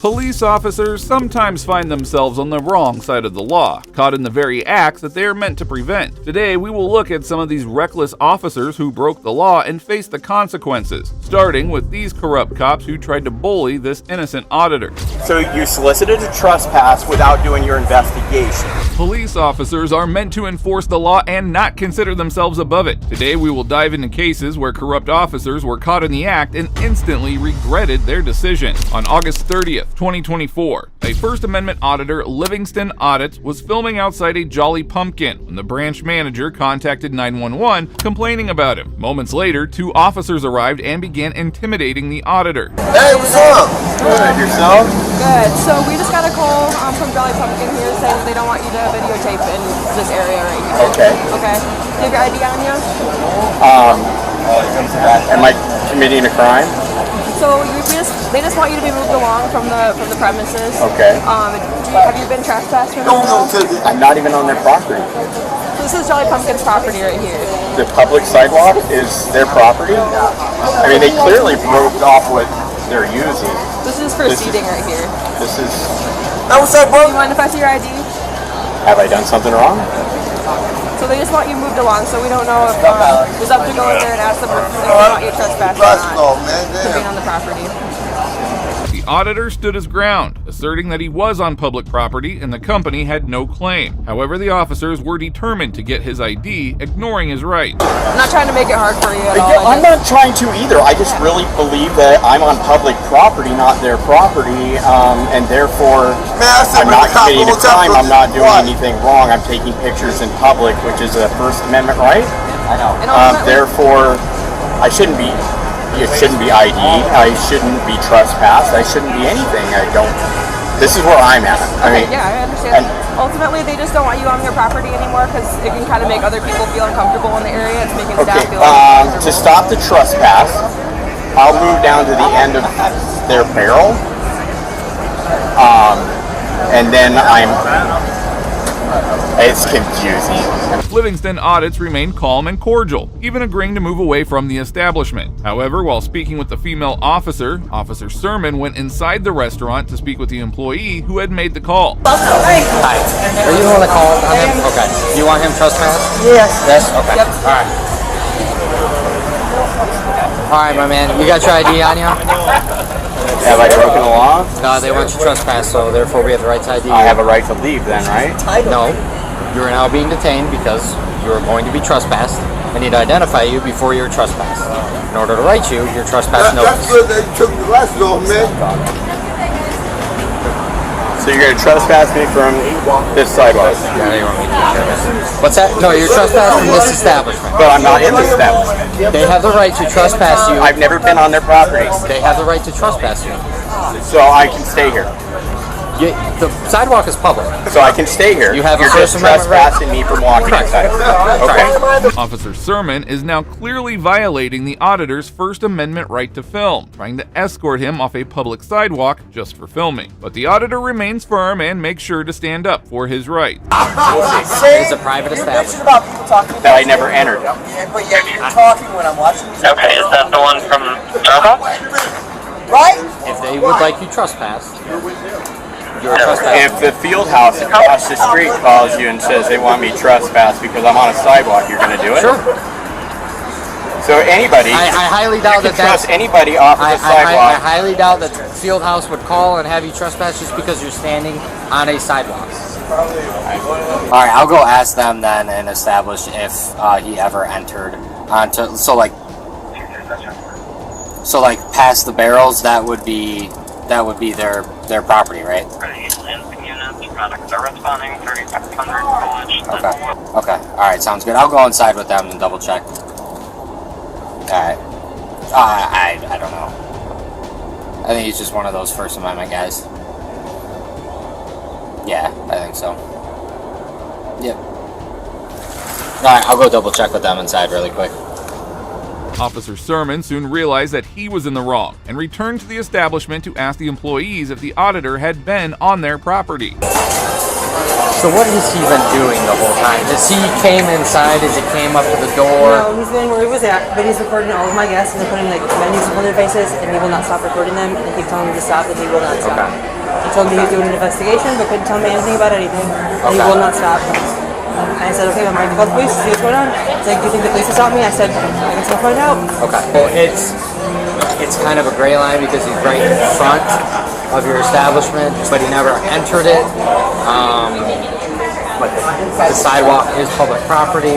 Police officers sometimes find themselves on the wrong side of the law, caught in the very act that they are meant to prevent. Today, we will look at some of these reckless officers who broke the law and faced the consequences, starting with these corrupt cops who tried to bully this innocent auditor. So you solicited a trespass without doing your investigation. Police officers are meant to enforce the law and not consider themselves above it. Today, we will dive into cases where corrupt officers were caught in the act and instantly regretted their decision. On August 30th, 2024, a First Amendment auditor, Livingston Audits, was filming outside a Jolly Pumpkin when the branch manager contacted 911 complaining about him. Moments later, two officers arrived and began intimidating the auditor. Hey, what's up? Good. Yourself? Good. So we just got a call from Jolly Pumpkin here saying that they don't want you to videotape in this area right here. Okay. Okay. Do you have your ID on you? Am I committing a crime? So they just want you to be moved along from the premises. Okay. Have you been trespassed? I'm not even on their property. So this is Jolly Pumpkin's property right here. The public sidewalk is their property? I mean, they clearly broke off what they're using. This is for seating right here. This is... Hey, what's up, Do bro? you mind if I see your ID? Have I done something wrong? So they just want you moved along, so we don't know if it's up to go in there and ask them if they want you trespassed or not for being on the property. The auditor stood his ground, asserting that he was on public property and the company had no claim. However, the officers were determined to get his ID, ignoring his rights. I'm not trying to make it hard for you at all. I'm not trying to either. I just really believe that I'm on public property, not their property, and therefore I'm not committing a crime. I'm not doing anything wrong. I'm taking pictures in public, which is a First Amendment right. I know. Therefore, I shouldn't be. It shouldn't be ID. I shouldn't be trespassed. I shouldn't be anything. I don't. This is where I'm at. I understand. Ultimately, they just don't want you on their property anymore because it can kind of make other people feel uncomfortable in the area. It's making staff feel uncomfortable. To stop the trespass, I'll move down to the end of their barrel, and then it's confusing. Livingston Audits remained calm and cordial, even agreeing to move away from the establishment. However, while speaking with the female officer, Officer Sermon went inside the restaurant to speak with the employee who had made the call. Hi. Are you the one that called on him? Okay. Do you want him trespassed? Yes. Yes? Okay. Yep. Alright. Alright, my man. You got your ID on you? Have I broken the law? No, they want you trespassed, so therefore we have the right to ID. I have a right to leave then, right? No. You are now being detained because you are going to be trespassed. I need to identify you before you're trespassed. In order to write you, your trespass notice. That's good they took the glasses off, man. So you're going to trespass me from this sidewalk? Yeah, you want me to take care of it. What's that? No, you're trespassing this establishment. But I'm not in the establishment. They have the right to trespass you. I've never been on their property. They have the right to trespass you. So I can stay here. The sidewalk is public. So I can stay here. You have a You're First just Amendment right. trespassing me from walking inside. Okay. Officer Sermon is now clearly violating the auditor's First Amendment right to film, trying to escort him off a public sidewalk just for filming. But the auditor remains firm and makes sure to stand up for his rights. It's a private establishment. That I never entered. But yeah, you're talking when I'm watching. Okay, is that the one from Dropbox? Right? If they would like you trespassed, you're trespassing. If the field house across the street calls you and says they want me trespassed because I'm on a sidewalk, you're going to do it? Sure. So anybody, I highly doubt you can that that's... trust anybody off of I the sidewalk. highly doubt that Fieldhouse would call and have you trespass just because you're standing on a sidewalk. Alright, I'll go ask them then and establish if he ever entered onto... So like past the barrels, that would be their property, right? Lansing units, products are responding, 3500 College. Okay. Alright, sounds good. I'll go inside with them and double check. Alright. I don't know. I think he's just one of those First Amendment guys. Yeah, I think so. Yep. Alright, I'll go double check with them inside really quick. Officer Sermon soon realized that he was in the wrong and returned to the establishment to ask the employees if the auditor had been on their property. So what has he been doing the whole time? As he came inside, as he came up to the door? No, he's been where he was at, but he's recording all of my guests, and they're putting like menus in front of their faces, and he will not stop recording them, and they keep telling him to stop, and he will not stop. He told me he was doing an investigation, but couldn't tell me anything about anything, and he will not stop. I said, okay, I'm going to call the police, see what's going on. He's like, do you think the police will stop me? I said, I guess we'll find out. Okay. Well, it's kind of a gray line because he's right in front of your establishment, but he never entered it. But the sidewalk is public property.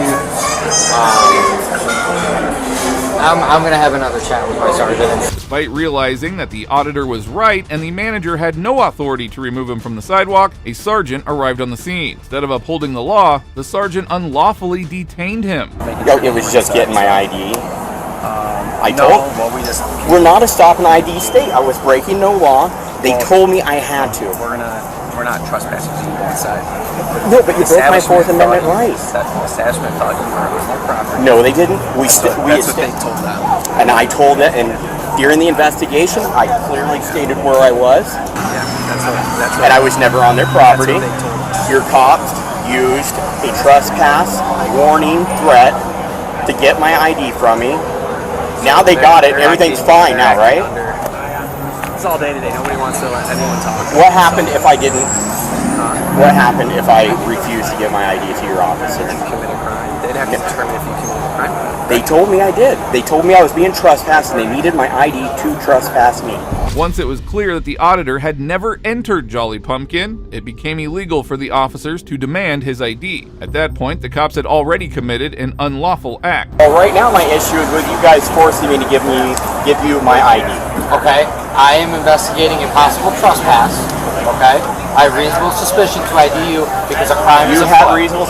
I'm going to have another chat with my sergeant. Despite realizing that the auditor was right and the manager had no authority to remove him from the sidewalk, a sergeant arrived on the scene. Instead of upholding the law, the sergeant unlawfully detained him. It was just getting my ID. We're not a stop and ID state. I was breaking no law. They told me I had to. We're not trespassing to you inside. No, but you broke my Fourth Amendment rights. The establishment thought you were on their property. No, they didn't. That's what they told them. And I told it, and during the investigation, I clearly stated where I was. Yeah, that's what And I was never on their property. That's what they told us. Your cops used a trespass warning threat to get my ID from me. Now they got it. Everything's fine now, right? It's all day today. Nobody wants to let anyone talk. What happened if I didn't? What happened if I refused to give my ID to your officer? You commit a crime. They'd have to determine if you committed a crime. They told me I did. They told me I was being trespassed and they needed my ID to trespass me. Once it was clear that the auditor had never entered Jolly Pumpkin, it became illegal for the officers to demand his ID. At that point, the cops had already committed an unlawful act. Well, right now my issue is with you guys forcing me to give you my ID. Okay? I am investigating a possible trespass. Okay? I have reasonable suspicion to ID you because a crime is You afoot. have reasonable.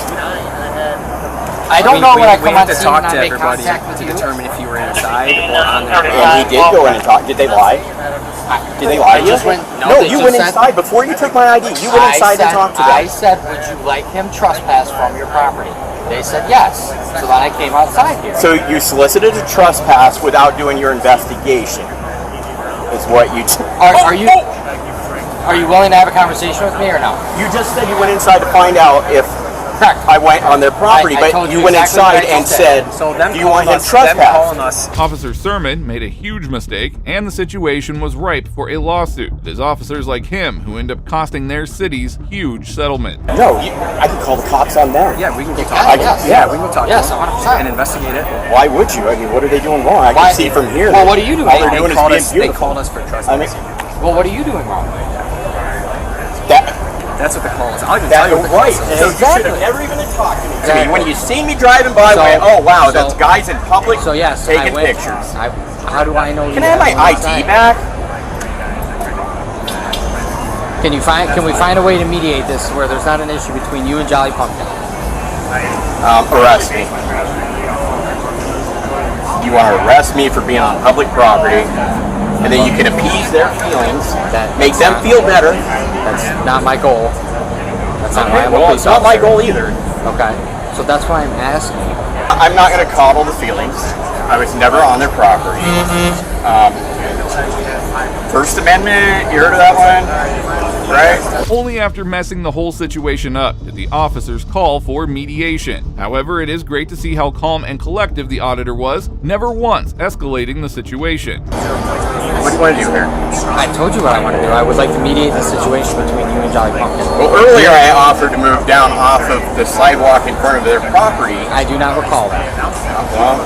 I don't know when I come we on have to scene talk and to I make everybody contact with to you. determine if you were inside or on their property. And he did go in and talk. Did they lie? Did they lie to you? No, you went inside before you took my ID. You went inside and talked to them. I said, would you like him trespass from your property? They said yes. So then I came outside here. So you solicited a trespass without doing your investigation. Is what you. Are you willing to have a conversation with me or no? You just said you went inside to find out if Correct. I went on their property, I but told you you went exactly inside what I and just said, So them do you want him calling trespassed? us. Officer Sermon made a huge mistake, and the situation was ripe for a lawsuit. It is officers like him who end up costing their cities huge settlement. No, I could call the cops on them. Yeah, we can go Yeah, talk. yes. Yeah, we can go talk Yes, to them 100%. and investigate it. Why would you? I mean, what are they doing wrong? I Why- can see from here. Well, that what are you doing? All they're They doing is called being us. beautiful. They called us for I mean, trespassing. Well, what are you doing wrong? That's what the call is. I'll even That tell you what the right. call is. So you should have never even talked to me. I mean, when you see me driving by, So- went, oh wow, so- that's guys in public So yes, I taking went. pictures. How do I know? Can I have my ID back? Can we find a way to mediate this where there's not an issue between you and Jolly Pumpkin? Arrest me. You want to arrest me for being on public property, and then you can appease their feelings, make them feel better. That's not my goal. That's not why I'm a Well, police it's not my officer. goal either. Okay, so that's why I'm asking. I'm not going to coddle the feelings. I was never on their property. First Amendment, you heard of that one? Right? Only after messing the whole situation up did the officers call for mediation. However, it is great to see how calm and collective the auditor was, never once escalating the situation. What do you want to do here? I told you what I want to do. I would like to mediate the situation between you and Jolly Pumpkin. Well, earlier I offered to move down off of the sidewalk in front of their property. I do not recall that. Well,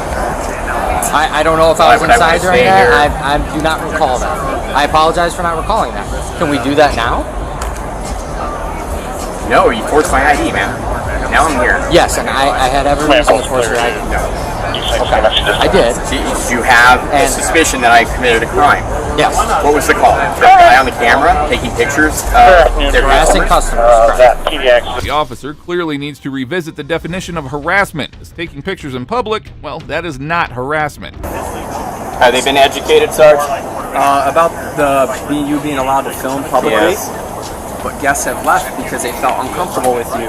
I don't know if I was Why would I inside wanna during stay here? that. I do not recall that. I apologize for not recalling that. Can we do that now? no, you forced my ID, man. Now I'm here. Yes, and I had every reason to force your ID. Okay, I did. Do you have a And- suspicion that I committed a crime? Yes. What was the call? The guy on the camera taking pictures of their Harassing customers. Correct. The officer clearly needs to revisit the definition of harassment, as taking pictures in public, well, that is not harassment. Have they been educated, Sarge? About you being allowed to film publicly. Yes. But guests have left because they felt uncomfortable with you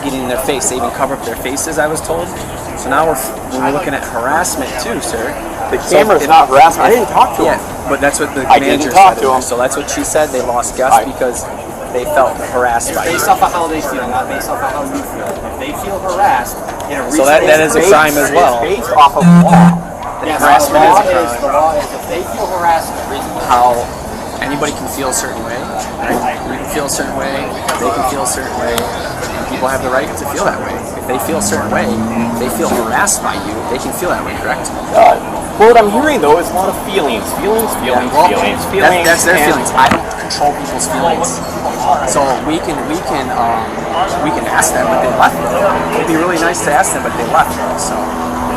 getting in their face. They even cover up their faces, I was told. So now we're looking at harassment too, sir. The camera's not harassment. I didn't talk to him. Yeah, but that's what the I didn't manager talk said. to him. So that's what she said. They lost guests because they felt harassed by you. Based off of how they feel, not based off of how you feel. If they feel harassed, so that is a crime as well. It's based off of law. Harassment is a crime. The law is if they feel harassed, how anybody can feel a certain way. Right? You can feel a certain way. They can feel a certain way. And people have the right to feel that way. If they feel a certain way, they feel harassed by you. They can feel that way, correct? Well, what I'm hearing though is a lot of feelings. That's their feelings. I don't control people's feelings. So we can ask them, but they left. It'd be really nice to ask them, but they left. So.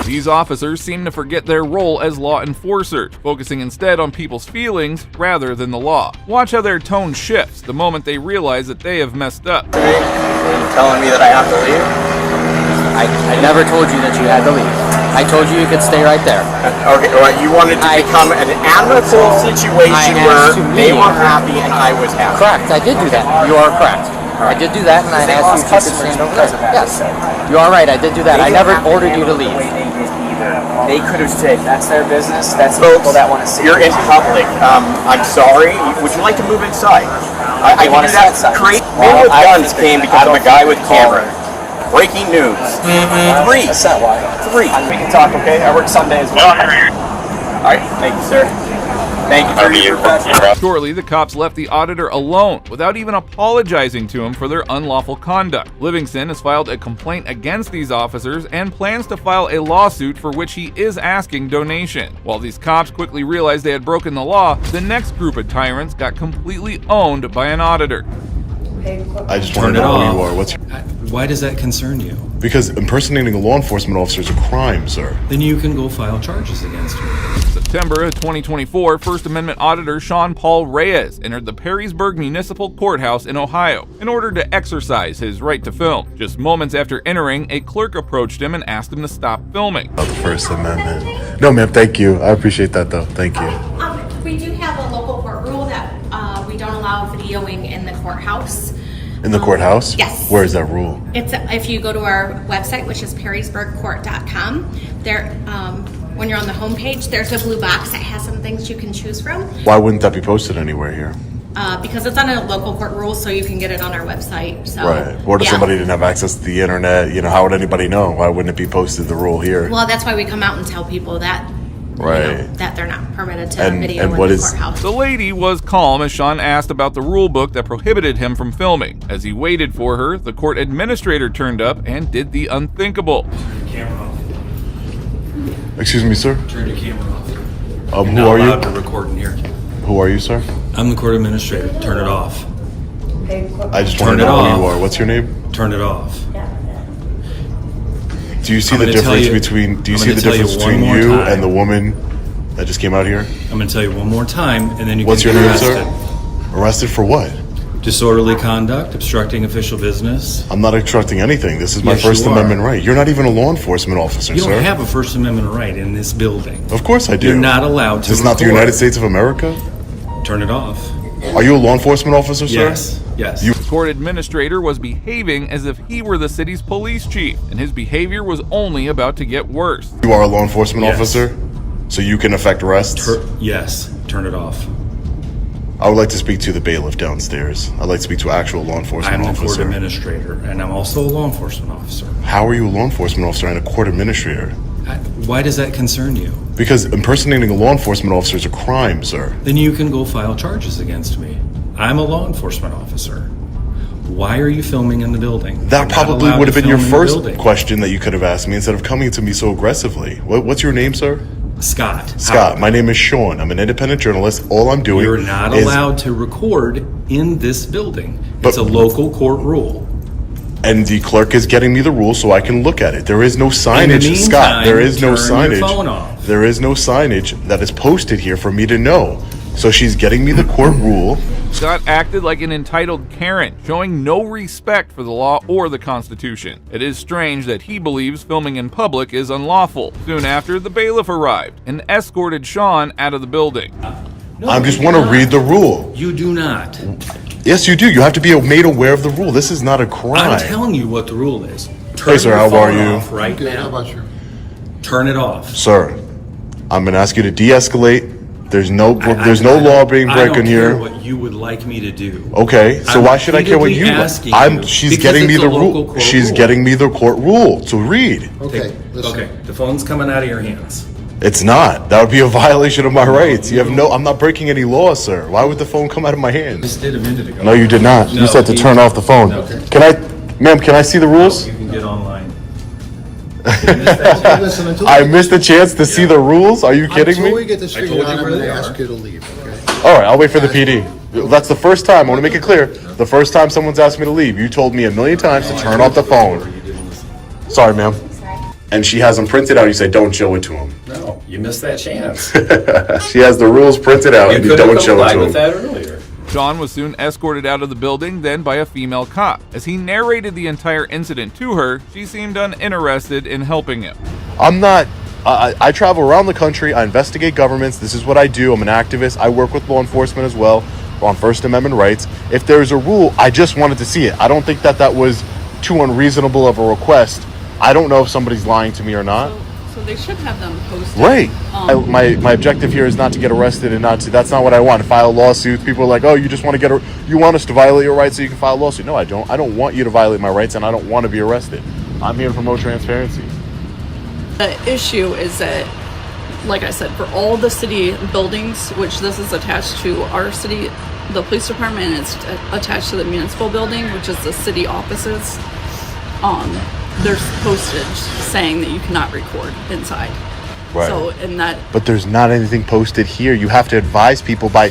These officers seem to forget their role as law enforcers, focusing instead on people's feelings rather than the law. Watch how their tone shifts the moment they realize that they have messed up. Are you telling me that I have to leave? I never told you that you had to leave. I told you could stay right there. Okay, well, you wanted to become an amicable situation where they were happy and I was happy. Correct, I did do that. You are correct. I did do that, and I asked you if you could stand over there. Yes, you are right. I did do that. I never ordered you to leave. They could have said that's their business. That's the people that want to see. You're in public. I'm sorry. Would you like to move inside? I want to do that. Men with guns came because of a guy with camera. Breaking news. Three. That's not why. Three. We can talk, okay? I work Sunday as well. All right. Thank you, sir. Thank you for your professional. Shortly, the cops left the auditor alone without even apologizing to him for their unlawful conduct. Livingston has filed a complaint against these officers and plans to file a lawsuit for which he is asking donation. While these cops quickly realized they had broken the law, the next group of tyrants got completely owned by an auditor. I just want to know who you are. Why does that concern you? Because impersonating a law enforcement officer is a crime, sir. Then you can go file charges against me. September of 2024, First Amendment auditor Sean Paul Reyes entered the Perrysburg Municipal Courthouse in Ohio in order to exercise his right to film. Just moments after entering, a clerk approached him and asked him to stop filming. Oh, the First Amendment. No, ma'am, thank you. I appreciate that, though. Thank you. We do have a local court rule that we don't allow videoing in the courthouse. In the courthouse? Yes. Where is that rule? It's if you go to our website, which is perrysburgcourt.com. There, when you're on the homepage, there's a blue box that has some things you can choose from. Why wouldn't that be posted anywhere here? Because it's on a local court rule, so you can get it on our website. So, right. What if somebody didn't have access to the internet? You know, how would anybody know? Why wouldn't it be posted, the rule here? Well, that's why we come out and tell people that. Right. You know, that they're not permitted to video in the courthouse. The lady was calm as Sean asked about the rule book that prohibited him from filming. As he waited for her, the court administrator turned up and did the unthinkable. Turn your camera off. Excuse me, sir? Turn your camera off. Who You're not are allowed you? to record in here. Who are you, sir? I'm the court administrator. Turn it off. I just want to know who you are. What's your name? Turn it off. Do you see the difference between you and the woman that just came out here? I'm going to tell you one more time, and then you What's can your get name, arrested. sir? Arrested for what? Disorderly conduct, obstructing official business. I'm not obstructing anything. This is my Yes, First you are. Amendment right. You're not even a law enforcement officer, You sir. don't have a First Amendment right in this building. Of course I do. You're not allowed to This is not the record. United States of America? Turn it off. Are you a law enforcement officer, sir? Yes. Yes. The court administrator was behaving as if he were the city's police chief, and his behavior was only about to get worse. You are a law enforcement Yes. officer? So you can effect arrests? Yes. Turn it off. I would like to speak to the bailiff downstairs. I'd like to speak to an actual law enforcement I'm the court officer. administrator, and I'm also a law enforcement officer. How are you a law enforcement officer and a court administrator? Why does that concern you? Because impersonating a law enforcement officer is a crime, sir. Then you can go file charges against me. I'm a law enforcement officer. Why are you filming in the building? That You're not probably allowed would have to been your film in the first building. question that you could have asked me instead of coming to me so aggressively. What's your name, sir? Scott. Scott, my name is Sean. I'm an independent journalist. All I'm doing You're not is... allowed to record in this building. It's a local court rule. And the clerk is getting me the rules so I can look at it. There is no signage, meantime, Scott. There is no turn your signage. phone off. There is no signage that is posted here for me to know. So she's getting me the court rule. Scott acted like an entitled Karen, showing no respect for the law or the Constitution. It is strange that he believes filming in public is unlawful. Soon after, the bailiff arrived and escorted Sean out of the building. No, I just you want do to not. read the rule. You do not. Yes, you do. You have to be made aware of the rule. This is not a crime. I'm telling you what the rule is. Hey, sir, your how are phone you? off right now. How about you? Turn it off. Sir, I'm going to ask you to de-escalate. There's no law being I don't broken care here. what you would like me to do. Okay, so I'm why should I care what you? repeatedly asking She's because getting me it's the a local rule. court She's rule. getting me the court rule to read. Okay, listen. Okay, the phone's coming out of your hands. It's not. That would be a violation of my rights. You have no. I'm not breaking any law, sir. Why would the phone come out of my hands? Just did a minute ago. No, you did not. No, You said to turn off the phone. No. Can I, ma'am? Can I see the rules? You can get online. You missed that chance. Listen, until I we- missed the chance to see the rules. Are you kidding Until we me? get this I figured told out, you I'm where going they to ask are. you to leave, okay? All right, I'll wait for the PD. That's the first time. I want to make it clear. The first time someone's asked me to leave, you told me a million times to turn off the phone. You didn't listen. Sorry, ma'am. And she has them printed out. You say, don't show it to him. No, you missed that chance. She has the rules printed out, You and you could have don't show it complied to with him. that earlier. Sean was soon escorted out of the building, then by a female cop. As he narrated the entire incident to her, she seemed uninterested in helping him. I'm not. I travel around the country. I investigate governments. This is what I do. I'm an activist. I work with law enforcement as well on First Amendment rights. If there's a rule, I just wanted to see it. I don't think that was too unreasonable of a request. I don't know if somebody's lying to me or not. So they should have them posted. Right. My objective here is not to get arrested and not to. That's not what I want. To file lawsuits. People are like, oh, you just want to you want us to violate your rights so you can file a lawsuit. No, I don't. I don't want you to violate my rights, and I don't want to be arrested. I'm here to promote transparency. The issue is that, like I said, for all the city buildings, which this is attached to our city, the police department is attached to the municipal building, which is the city offices. There's postage saying that you cannot record inside. Right. So, and that. But there's not anything posted here. You have to advise people by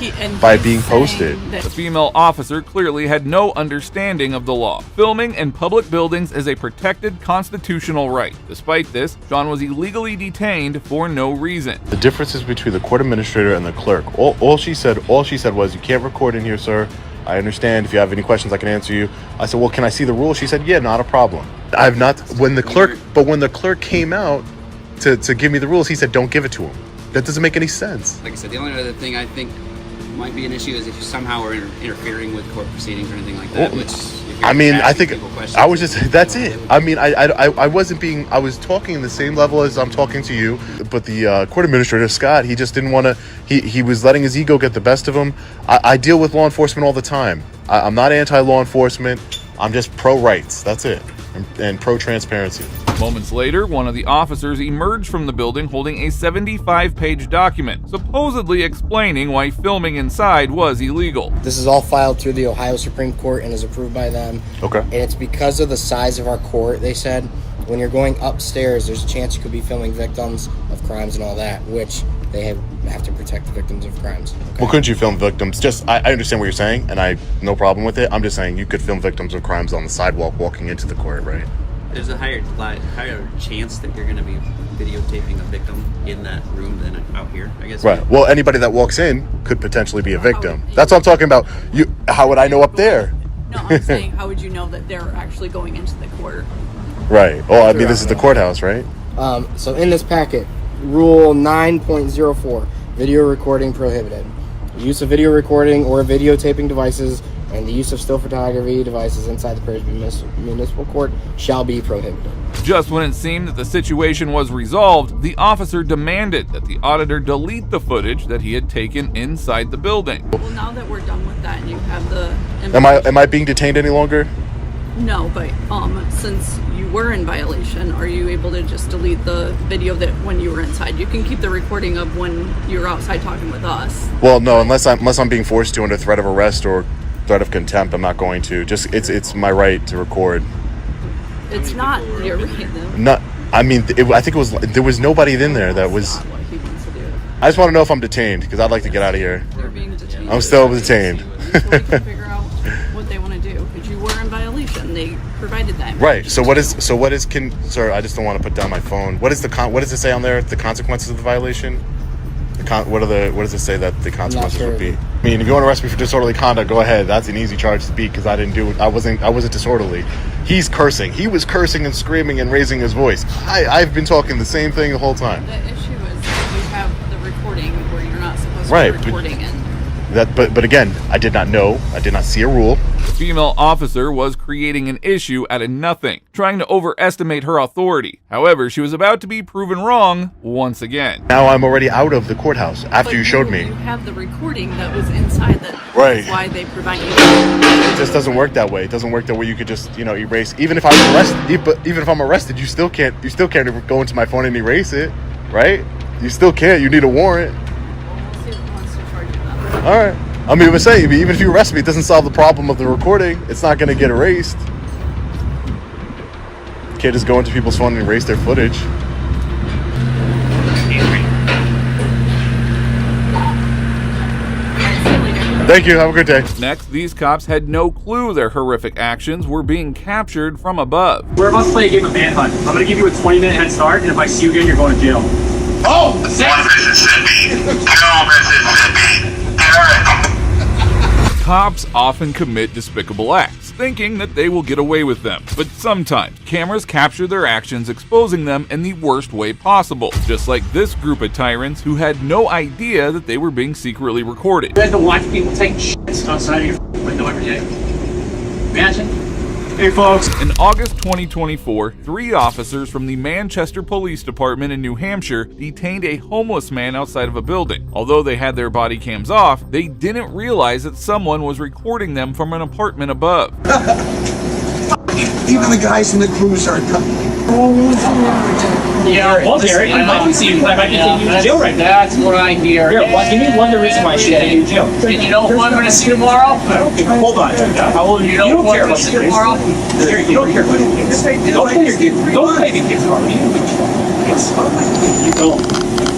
being posted. The female officer clearly had no understanding of the law. Filming in public buildings is a protected constitutional right. Despite this, Sean was illegally detained for no reason. The differences between the court administrator and the clerk. All she said was, "You can't record in here, sir. I understand. If you have any questions, I can answer you." I said, "Well, can I see the rule?" She said, "Yeah, not a problem." I've not. When the clerk came out to give me the rules, he said, "Don't give it to him." That doesn't make any sense. Like I said, the only other thing I think might be an issue is if you somehow are interfering with court proceedings or anything like that. Well, Which, if you're I mean, I asking think people questions, I was just. That's it. I mean, I wasn't being. I was talking in the same level as I'm talking to you. But the court administrator, Scott, he just didn't want to. He was letting his ego get the best of him. I deal with law enforcement all the time. I'm not anti-law enforcement. I'm just pro-rights. That's it, and pro-transparency. Moments later, one of the officers emerged from the building holding a 75-page document, supposedly explaining why filming inside was illegal. This is all filed through the Ohio Supreme Court and is approved by them. Okay. And it's because of the size of our court, they said, when you're going upstairs, there's a chance you could be filming victims of crimes and all that, which they have to protect the victims of crimes. Okay? Well, couldn't you film victims? I understand what you're saying, and I no problem with it. I'm just saying you could film victims of crimes on the sidewalk walking into the court, right? there's a higher chance that you're going to be videotaping a victim in that room than out here, I guess. Right. Well, anybody that walks in could potentially be a victim. That's what I'm talking about. How would I know up there? No, I'm saying, how would you know that they're actually going into the court? Right. Well, I mean, this is the courthouse, right? So in this packet, Rule 9.04, video recording prohibited. The use of video recording or videotaping devices and the use of still photography devices inside the Prairie Municipal Court shall be prohibited. Just when it seemed that the situation was resolved, the officer demanded that the auditor delete the footage that he had taken inside the building. Well, now that we're done with that and you have the... Am I being detained any longer? No, but since you were in violation, are you able to just delete the video that when you were inside? You can keep the recording of when you were outside talking with us. Well, no, unless I'm being forced to under threat of arrest or threat of contempt, I'm not going to. Just it's my right to record. It's not your right, though. Not. I mean, I think it was. There was nobody in there that was. What he wants to do. I just want to know if I'm detained because I'd like to get out of here. They're being detained. I'm still detained. So we can figure out what they want to do. Because you were in violation. They provided that. Right. So what is? Sir, I just don't want to put down my phone. What is what does it say on there? The consequences of the violation. What does it say that the consequences would be? I mean, if you want to arrest me for disorderly conduct, go ahead. That's an easy charge to beat because I didn't do it. I wasn't disorderly. He's cursing. He was cursing and screaming and raising his voice. I've been talking the same thing the whole time. The issue is that you have the recording where you're not supposed to Right, be recording it. But again, I did not know. I did not see a rule. The female officer was creating an issue out of nothing, trying to overestimate her authority. However, she was about to be proven wrong once again. Now I'm already out of the courthouse after you showed me. You have the recording that was inside that. Right. That's why they prevent you. It just doesn't work that way. It doesn't work that way. You could just, erase. Even if I'm arrested, even if I'm arrested, you still can't go into my phone and erase it, right? You still can't. You need a warrant. All right. I mean, even if you arrest me, it doesn't solve the problem of the recording. It's not going to get erased. You can't just go into people's phone and erase their footage. Thank you. Have a good day. Next, these cops had no clue their horrific actions were being captured from above. We're about to play a game of manhunt. I'm going to give you a 20-minute head start, and if I see you again, you're going to jail. Oh! 1 Mississippi. 2 Mississippi. Cops often commit despicable acts, thinking that they will get away with them. But sometimes, cameras capture their actions, exposing them in the worst way possible. Just like this group of tyrants who had no idea that they were being secretly recorded. You had to watch people take shits outside of your window every day. Imagine. Hey folks. In August 2024, 3 officers from the Manchester Police Department in New Hampshire detained a homeless man outside of a building. Although they had their body cams off, they didn't realize that someone was recording them from an apartment above. Even the guys in the cruise are coming. Yeah, well, Gary, I might be seeing you. I might be taking you to jail right now. That's what I hear. Here, well, give me one reason why I should take you to jail. And you know who I'm going to see tomorrow? I don't care. Hold on. How old are you? You know who I'm going to see tomorrow? Gary, you don't care about your kids. Don't play your kids. Don't play the kids. You don't.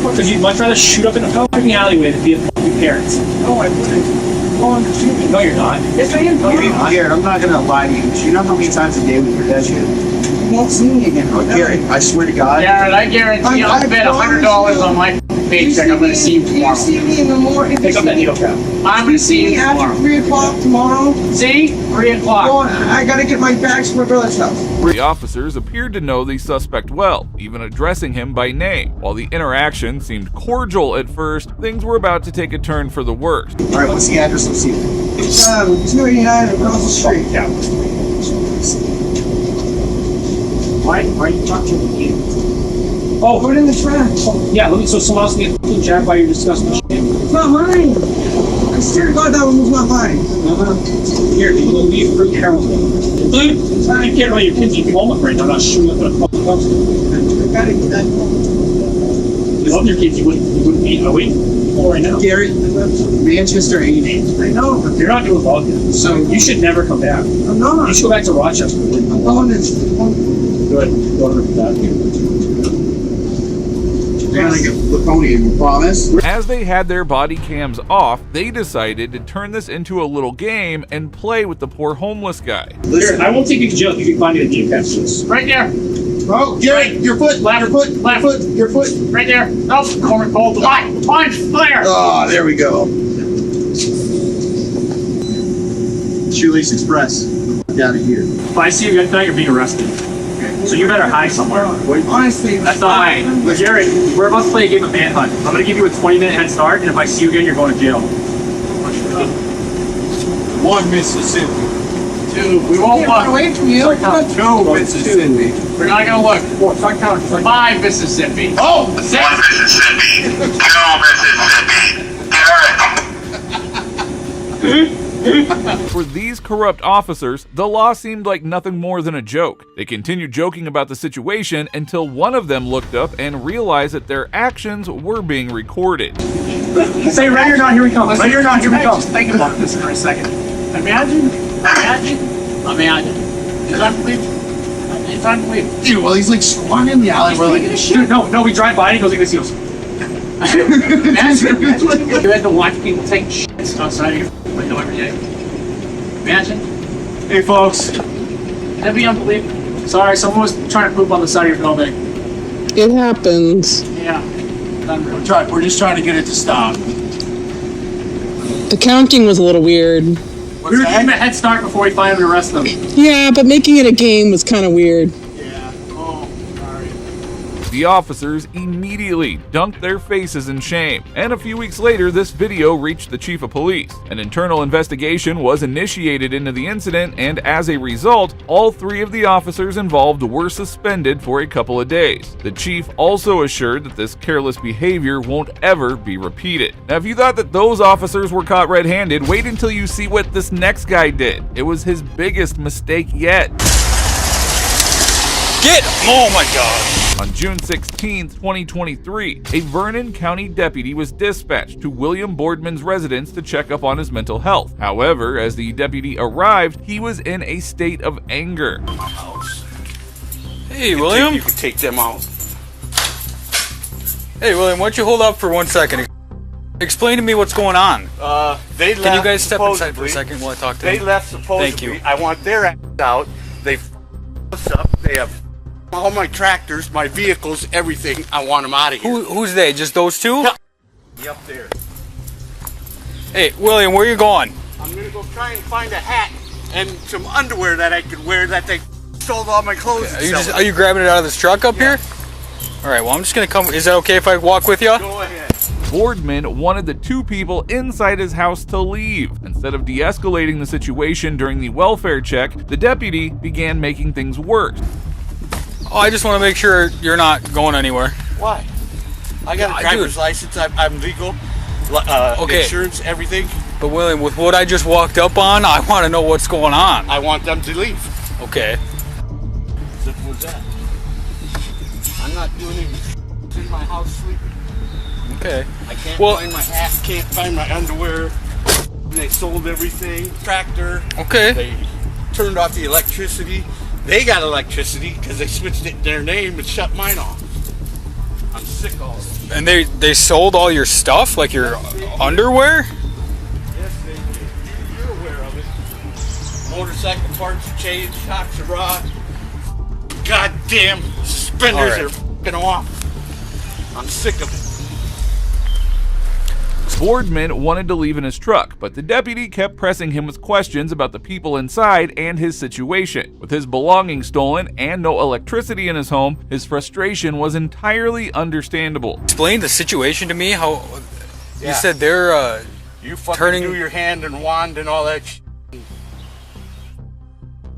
Because you'd much rather shoot up in a fucking alleyway than be a fucking parents. No, I wouldn't. No, you're not. Yes, I am. No, you're not. Here, I'm not gonna lie to you. Do you know how many times a day we forget you? You won't see me again. Gary, I swear to God. Jared, I guarantee you, I'll bet $100 on my paycheck I'm going to see you tomorrow. You see me in the morning. Pick up that needle cap. I'm going to see you After tomorrow. 3 o'clock tomorrow. See? 3 o'clock. Go on, I gotta get my bags to my brother's house. The officers appeared to know the suspect well, even addressing him by name. While the interaction seemed cordial at first, things were about to take a turn for the worst. All right, what's the address? Let's see. It's 289 across the street. Yeah. Why are you talking to me? Oh, Put it in the trash. yeah, so someone else can get fucking jacked while you're discussing the shit. It's not mine. I swear to God, that one was not mine. Here, you will leave for Carol. I can't really your kids eat homework right now, not shooting up in a fucking dumpster. I gotta get that. You love your kids, you wouldn't be awake right now. Gary, Manchester 88. I know, but you're not doing well. So you should never come back. I'm not. You should go back to Rochester. I'm going to. Good. Go to that. You're gonna get plutonium, you promise? As they had their body cams off, they decided to turn this into a little game and play with the poor homeless guy. Here, I won't take you to jail if you can find me the DFS. Right there. Oh, Gary, your foot, Left. your foot, Left. your foot, your foot. Right there. Nope. Corner cold. Punch. There. Oh, there we go. Shoelace Express. Down here. If I see you again tonight, you're being arrested. So you better hide somewhere. Honestly, That's not hide. Jared, we're about to play a game of manhunt. I'm going to give you a 20-minute head start, and if I see you again, you're going to jail. 1 Mississippi. 2. We won't Get look. away from you. 2 Mississippi. We're not going to look. 5 Mississippi. Oh! 1 Mississippi. 2 Mississippi. Derek. For these corrupt officers, the law seemed like nothing more than a joke. They continued joking about the situation until one of them looked up and realized that their actions were being recorded. Say right here, not here we come. Right here, not here we come. Just think about this for a second. Imagine. It's unbelievable. Dude, well, he's like squatting in the alley. We're like, Dude, no, we drive by and he goes like this. He goes. Imagine. You had to watch people take shits outside of your window every day. Imagine. Hey, folks. That'd be unbelievable. Sorry, someone was trying to poop on the side of your building. It happens. Yeah. Unreal. We're just trying to get it to stop. The counting was a little weird. We were giving him a head start before we finally arrest them. Yeah, but making it a game was kind of weird. The officers immediately dunked their faces in shame, and a few weeks later, this video reached the chief of police. An internal investigation was initiated into the incident, and as a result, all 3 of the officers involved were suspended for a couple of days. The chief also assured that this careless behavior won't ever be repeated. Now, if you thought that those officers were caught red-handed, wait until you see what this next guy did. It was his biggest mistake yet. Oh my God. On June 16, 2023, a Vernon County deputy was dispatched to William Boardman's residence to check up on his mental health. However, as the deputy arrived, he was in a state of anger. Hey, William. You can take them out. Hey, William, why don't you hold up for 1 second? Explain to me what's going on. They left. Can you guys step inside for a second while I talk to them? They left supposedly. Thank you. I want their ass out. They us up. They have all my tractors, my vehicles, everything. I want them out of here. Who's they? Just those two? Up there. Hey, William, where are you going? I'm gonna go try and find a hat and some underwear that I could wear that they stole all my clothes. Okay. Are you grabbing it out of this truck up here? All right. Well, I'm just gonna come. Is that okay if I walk with you? Go ahead. Boardman wanted the 2 people inside his house to leave. Instead of de-escalating the situation during the welfare check, the deputy began making things worse. Oh, I just want to make sure you're not going anywhere. Why? I got a driver's license. I'm legal. Okay. Insurance, everything. But William, with what I just walked up on, I want to know what's going on. I want them to leave. Okay. Simple as that. I'm not doing anything. In my house sleeping. Okay. I can't find my hat, can't find my underwear. They sold everything. Tractor. Okay. They turned off the electricity. They got electricity because they switched their name and shut mine off. I'm sick of all this. And they sold all your stuff, like your underwear? Yes, they did. You're aware of it. Motorcycle parts are changed, shocks are raw. Goddamn suspenders are f***ing off. I'm sick of it. Boardman wanted to leave in his truck, but the deputy kept pressing him with questions about the people inside and his situation. With his belongings stolen and no electricity in his home, his frustration was entirely understandable. Explain the situation to me. How you said they're you fucking turning do your hand and wand and all that shit.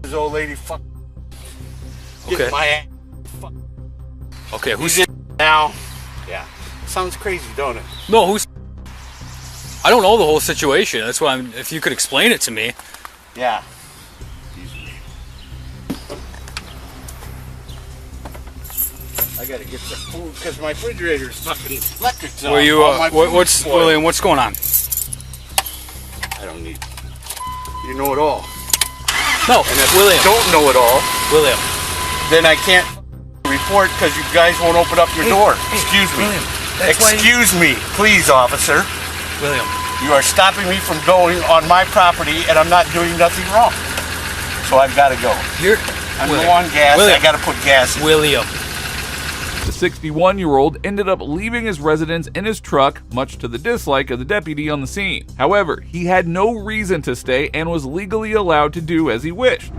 This old lady fuck. Get my ass. Fuck. Okay, who's it now? Yeah. Sounds crazy, don't it? No, who's I don't know the whole situation. That's why if you could explain it to me. Yeah. I gotta get some food because my refrigerator's fucking electric's on. Were you? William? What's going on? I don't need. You know it all. No, and if William. I don't know it all, William. Then I can't report because you guys won't open up your door. Excuse me. William, excuse me, please, officer. William. You are stopping me from going on my property, and I'm not doing nothing wrong. So I've got to go. I'm low on gas. I got to put gas in. William. The 61-year-old ended up leaving his residence in his truck, much to the dislike of the deputy on the scene. However, he had no reason to stay and was legally allowed to do as he wished.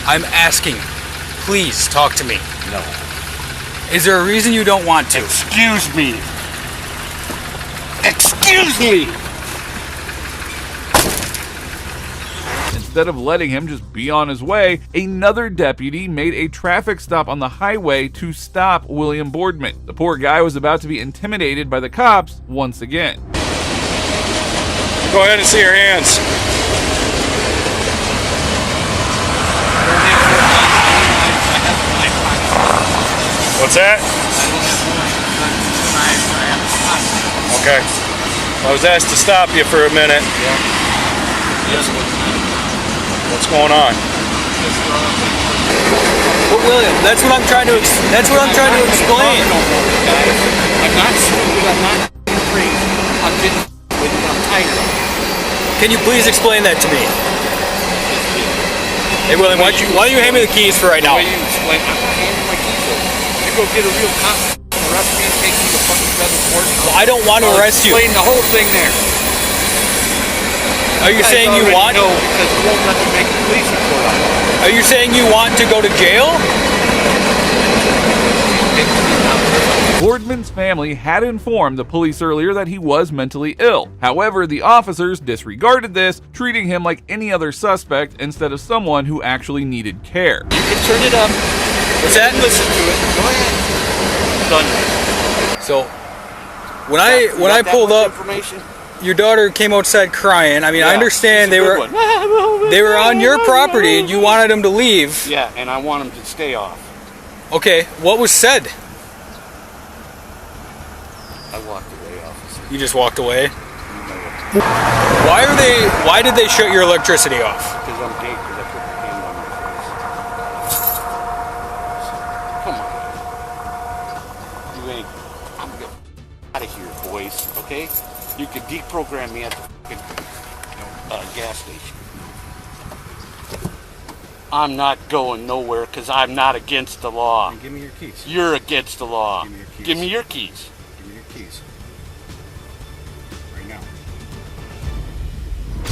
I'm asking, please talk to me. No. Is there a reason you don't want to? Excuse me. Excuse me! Instead of letting him just be on his way, another deputy made a traffic stop on the highway to stop William Boardman. The poor guy was about to be intimidated by the cops once again. Go ahead and see your hands. What's that? Okay. I was asked to stop you for a minute. What's going on? Well, William, that's what I'm trying to explain. I'm not stupid. I'm not crazy. I'm getting with it. I'm tired. Can you please explain that to me? Hey, William, why don't you hand me the keys for right now? I'm not handing my keys over. You go get a real cop, arrest me, and take me to fucking federal court. Well, I don't want to arrest you. Explain the whole thing there. Are you saying you want? No, because you won't let me make a police report on it. Are you saying you want to go to jail? Boardman's family had informed the police earlier that he was mentally ill. However, the officers disregarded this, treating him like any other suspect instead of someone who actually needed care. You can turn it up. What's that? Listen to it. Go ahead. Done. So when I pulled up, your daughter came outside crying. I mean, I understand they were on your property and you wanted them to leave. Yeah, and I want them to stay off. Okay, what was said? I walked away, officer. You just walked away? Why did they shut your electricity off? Because I'm gay, because I put the hand on my face. Come on. You ain't. I'm going out of here, boys, okay? You can deprogram me at the gas station. I'm not going nowhere because I'm not against the law. Give me your keys. You're against the law. Give me your keys. Give me your keys. Give me your keys. Right now.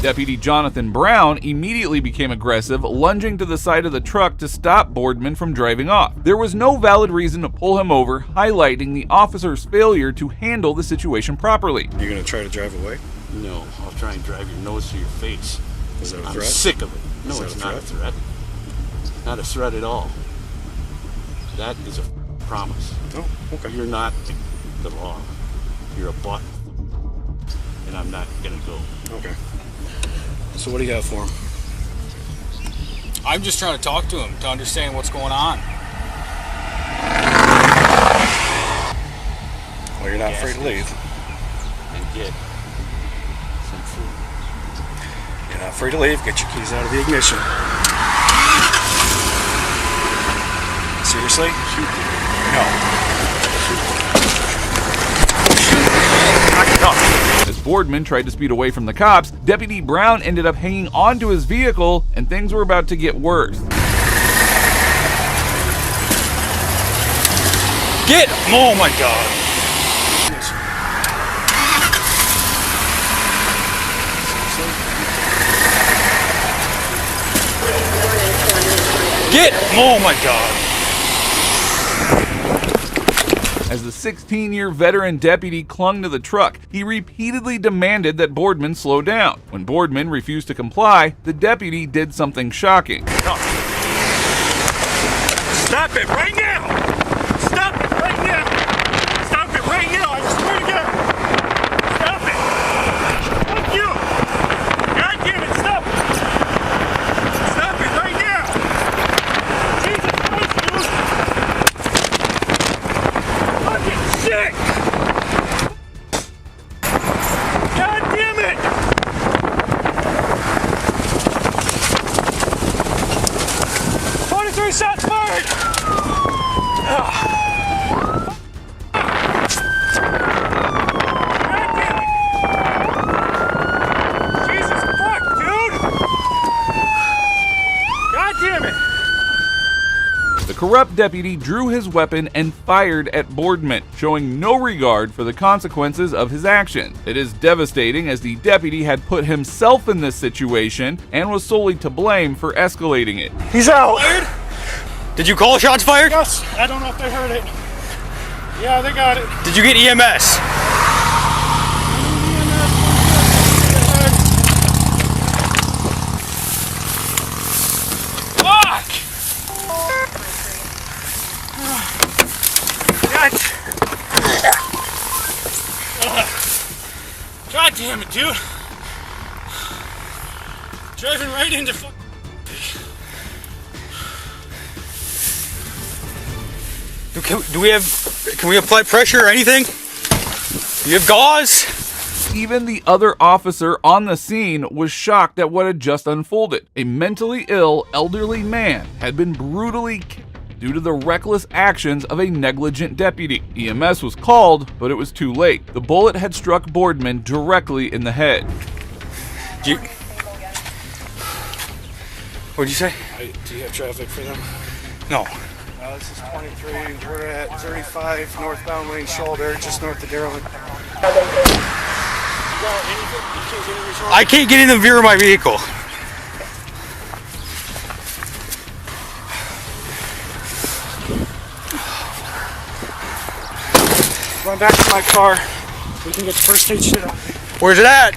Deputy Jonathan Brown immediately became aggressive, lunging to the side of the truck to stop Boardman from driving off. There was no valid reason to pull him over, highlighting the officer's failure to handle the situation properly. You're going to try to drive away? No, I'll try and drive your nose to your face. Is that a I'm threat? sick of it. No, Is that it's a not a threat? threat. Not a threat at all. That is a promise. Oh, okay. You're not the law. You're a butt. And I'm not going to go. Okay. So what do you got for him? I'm just trying to talk to him to understand what's going on. Well, you're not afraid to leave. And get some food. You're not afraid to leave. Get your keys out of the ignition. Seriously? Shoot. No. As Boardman tried to speed away from the cops, Deputy Brown ended up hanging onto his vehicle, and things were about to get worse. Get! Oh my God! Get! Oh my God! As the 16-year veteran deputy clung to the truck, he repeatedly demanded that Boardman slow down. When Boardman refused to comply, the deputy did something shocking. Stop it right now! Stop it right now! Stop it right now! I swear to God! Stop it! Fuck you! God damn it! Stop it! Stop it right now! Jesus Christ, dude! Fucking shit! God damn it! 23 shots fired! Jesus fuck, dude! God damn it! The corrupt deputy drew his weapon and fired at Boardman, showing no regard for the consequences of his actions. It is devastating, as the deputy had put himself in this situation and was solely to blame for escalating it. He's out! Did you call shots fired? Yes, I don't know if they heard it. Yeah, they got it. Did you get EMS? Fuck! God damn it, dude. Driving right into Can we apply pressure or anything? Do you have gauze? Even the other officer on the scene was shocked at what had just unfolded. A mentally ill, elderly man had been brutally killed due to the reckless actions of a negligent deputy. EMS was called, but it was too late. The bullet had struck Boardman directly in the head. What'd you say? Do you have traffic for them? No. This is 23. We're at 35 northbound lane shoulder, just north of Darrell. I can't get in the rear of my vehicle. Going back to my car. We can get the first aid shit out. Where's it at?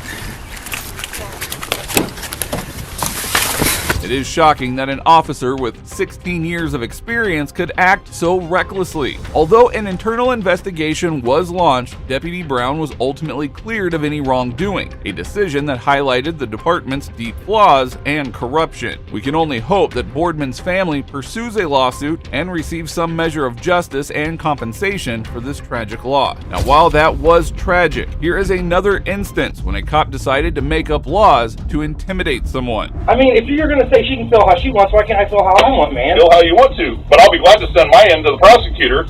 It is shocking that an officer with 16 years of experience could act so recklessly. Although an internal investigation was launched, Deputy Brown was ultimately cleared of any wrongdoing, a decision that highlighted the department's deep flaws and corruption. We can only hope that Boardman's family pursues a lawsuit and receives some measure of justice and compensation for this tragic loss. Now, while that was tragic, here is another instance when a cop decided to make up laws to intimidate someone. I mean, if you're going to say she can feel how she wants, why can't I feel how I want, man? Feel how you want to, but I'll be glad to send my end to the prosecutor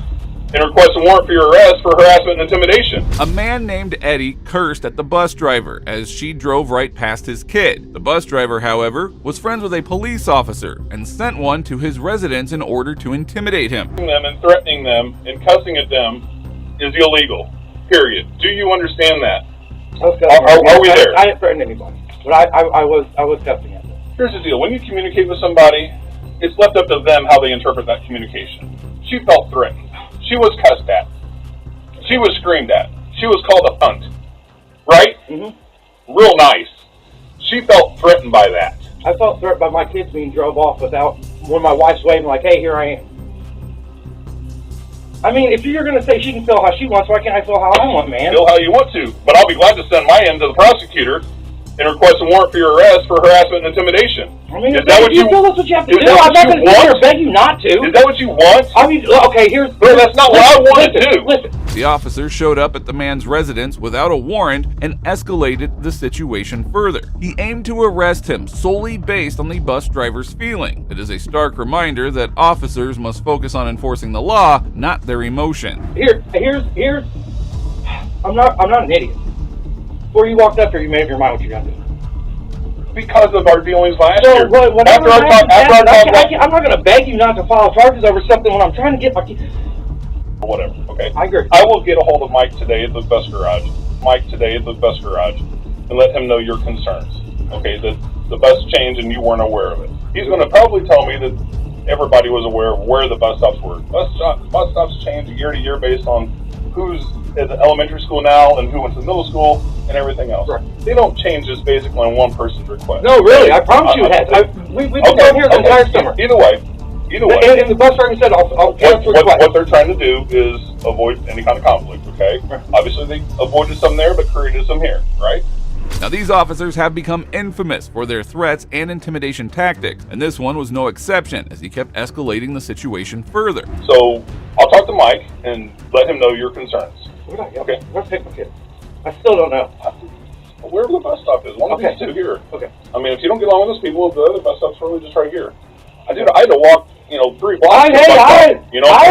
and request a warrant for your arrest for harassment and intimidation. A man named Eddie cursed at the bus driver as she drove right past his kid. The bus driver, however, was friends with a police officer and sent one to his residence in order to intimidate him. Them and threatening them and cussing at them is illegal. Period. Do you understand that? Are we there? I didn't threaten anybody, but I was cussing at them. Here's the deal. When you communicate with somebody, it's left up to them how they interpret that communication. She felt threatened. She was cussed at. She was screamed at. She was called a cunt. Right? Mm-hmm. Real nice. She felt threatened by that. I felt threatened by my kids being drove off when my wife's waving like, hey, here I am. I mean, if you're going to say she can feel how she wants, why can't I feel how I want, man? Feel how you want to, but I'll be glad to send my end to the prosecutor and request a warrant for your arrest for harassment and intimidation. I mean, is that what you feel that's what you have to do? I'm not going to sit here and beg you not to. Is that what you want? I mean, okay, here's... No, that's not what I want to do. Listen. The officer showed up at the man's residence without a warrant and escalated the situation further. He aimed to arrest him solely based on the bus driver's feeling. It is a stark reminder that officers must focus on enforcing the law, not their emotion. Here's... I'm not an idiot. Before you walked up here, you made up your mind what you're going to do. Because of our dealings last year. I'm not going to beg you not to file charges over something when I'm trying to get my kids. Whatever, okay? I agree. I will get a hold of Mike today at the bus garage. And let him know your concerns. Okay, that the bus changed and you weren't aware of it. He's going to probably tell me that everybody was aware of where the bus stops were. Bus stops change year to year based on who's at the elementary school now and who went to middle school and everything else. Right. They don't change this basically on one person's request. No, really, I promise you it has. We've been down here the entire summer. Either way. And the bus driver said, I'll cancel the request. What they're trying to do is avoid any kind of conflict, okay? Right. Obviously, they avoided some there, but created some here, right? Now, these officers have become infamous for their threats and intimidation tactics, and this one was no exception as he kept escalating the situation further. So, I'll talk to Mike and let him know your concerns. Okay. Let's take my kids. I still don't know. Wherever the bus stop is, one of these two here. Okay. I mean, if you don't get along with those people, the other bus stop's really just right here. I had to walk, 3 blocks. I had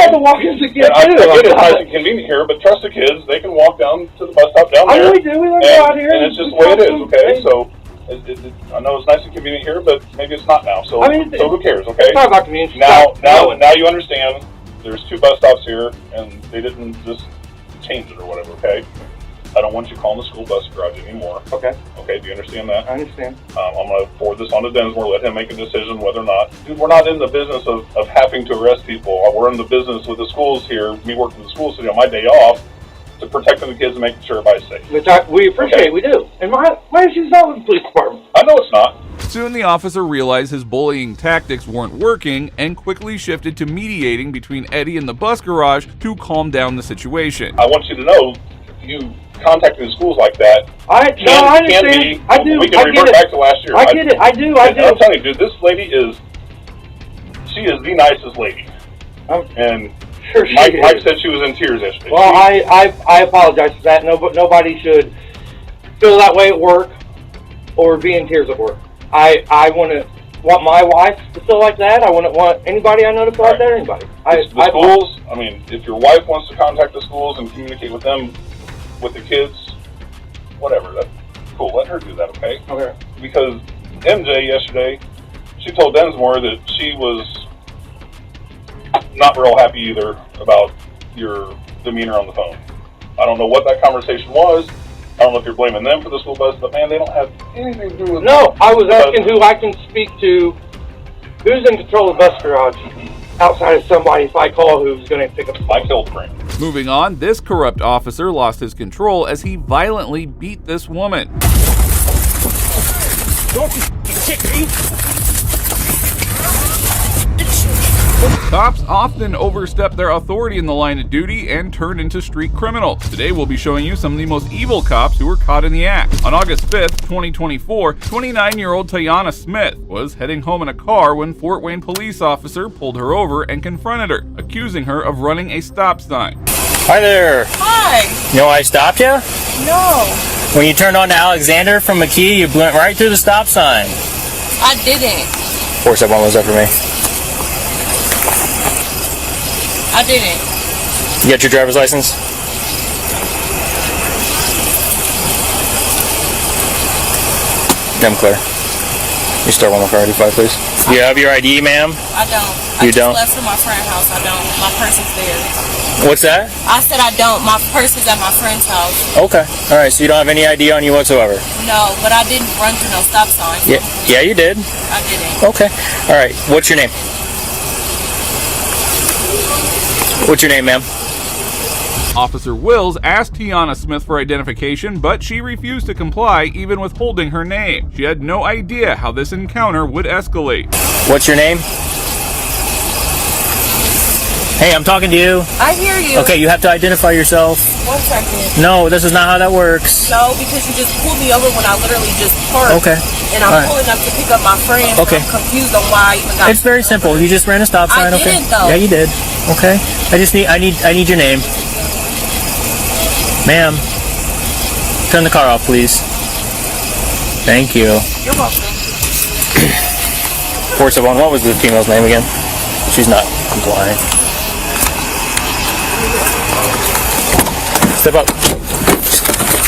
to walk as a kid too. I get it's nice and convenient here, but trust the kids, they can walk down to the bus stop down there. We do. We live out here. And it's just the way it is, okay? So, I know it's nice and convenient here, but maybe it's not now. So, so who cares, okay? It's not about community. Now you understand. There's 2 bus stops here, and they didn't just change it or whatever, okay? I don't want you calling the school bus garage anymore. Okay. Okay, do you understand that? I understand. I'm going to forward this on to Densmore, let him make a decision whether or not. Dude, we're not in the business of having to arrest people. We're in the business with the schools here, me working with the schools today on my day off, to protecting the kids and making sure everybody's safe. Which we appreciate, we do. And my issue's not with the police department. I know it's not. Soon the officer realized his bullying tactics weren't working and quickly shifted to mediating between Eddie and the bus garage to calm down the situation. I want you to know, you contacting the schools like that I understand. I do. We can revert back to last year. I get it. I do. I'm telling you, dude, this lady is the nicest lady. And sure Mike said she was in tears yesterday. Well, I apologize for that. Nobody should feel that way at work or be in tears at work. I want my wife to feel like that. I wouldn't want anybody I know to feel like that or anybody. The schools, I mean, if your wife wants to contact the schools and communicate with them, with the kids, whatever, that's cool. Let her do that, okay? Okay. Because MJ yesterday, she told Densmore that she was not real happy either about your demeanor on the phone. I don't know what that conversation was. I don't know if you're blaming them for the school bus, but man, they don't have anything to do with it. No, I was asking who I can speak to, who's in control of the bus garage outside of somebody if I call who's going to pick up. Mike Hildebrandt. Moving on, this corrupt officer lost his control as he violently beat this woman. Don't you kick me! Cops often overstep their authority in the line of duty and turn into street criminals. Today we'll be showing you some of the most evil cops who were caught in the act. On August 5th, 2024, 29-year-old Tayana Smith was heading home in a car when Fort Wayne police officer pulled her over and confronted her, accusing her of running a stop sign. Hi there. Hi. You know why I stopped you? No, When you turned on to Alexander from McKee, you went right through the stop sign. I didn't. 471 was up for me. I didn't. You got your driver's license? I'm clear. You start 145, please. You have your ID, ma'am? I don't. You I just don't? left from my friend's house. I don't. My purse is there. What's that? I said I don't. My purse is at my friend's house. Okay. All right. So you don't have any ID on you whatsoever. No, but I didn't run through no stop sign. Yeah. Yeah, you did. I didn't. Okay. All right. What's your name? What's your name, ma'am? Officer Wills asked Tiana Smith for identification, but she refused to comply, even withholding her name. She had no idea how this encounter would escalate. What's your name? Hey, I'm talking to you. I hear you. Okay, you have to identify yourself. 1 second. No, this is not how that works. No, because you just pulled me over when I literally just parked. Okay. And I'm All right. pulling up to pick up my friend. Okay. So I'm confused on why I even got. It's very simple. You just ran a stop sign. I Okay. didn't, though. Yeah, you did. Okay. I need your name. Ma'am. Turn the car off, please. Thank you. You're welcome. 471, what was the female's name again? She's not complying. Step up.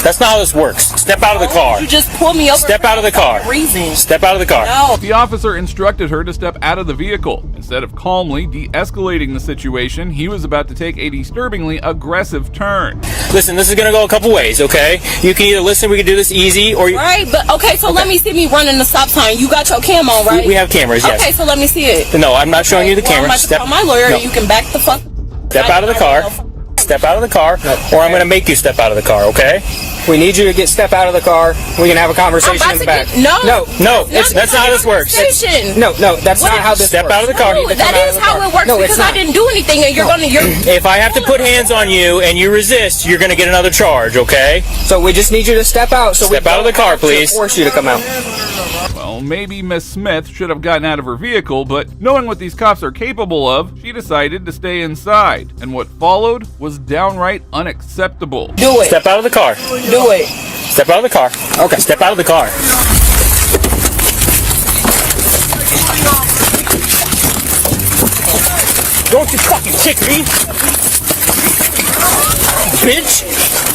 That's not how this works. Step out of the car. You just pulled me over. Step out of the car. Reason. Step out of the car. No. The officer instructed her to step out of the vehicle. Instead of calmly de-escalating the situation, he was about to take a disturbingly aggressive turn. Listen, this is going to go a couple ways, okay? You can either listen, we can do this easy, or you... Right, but okay, so let me see me running the stop sign. You got your cam on, right? We have cameras, yes. Okay, so let me see it. No, I'm not showing you the Well, camera. I'm about to call my lawyer. No. You can back the fuck. Step out of the car. Step out of the car, or I'm going to make you step out of the car, okay? We need you to step out of the car. We can have a conversation in the back. No, that's not how this works. No, that's not how this Step works. out of the car. No, that is how it works because I didn't do anything, and you're If I have to put hands on you and you resist, you're going to get another charge, okay? So we just need you to step out. So Step out of the car, please. Force you to come out. Well, maybe Miss Smith should have gotten out of her vehicle, but knowing what these cops are capable of, she decided to stay inside. And what followed was downright unacceptable. Do it. Step out of the car. Do it. Step out of the car. Okay. Step out of the car. Don't you fucking kick me! Bitch!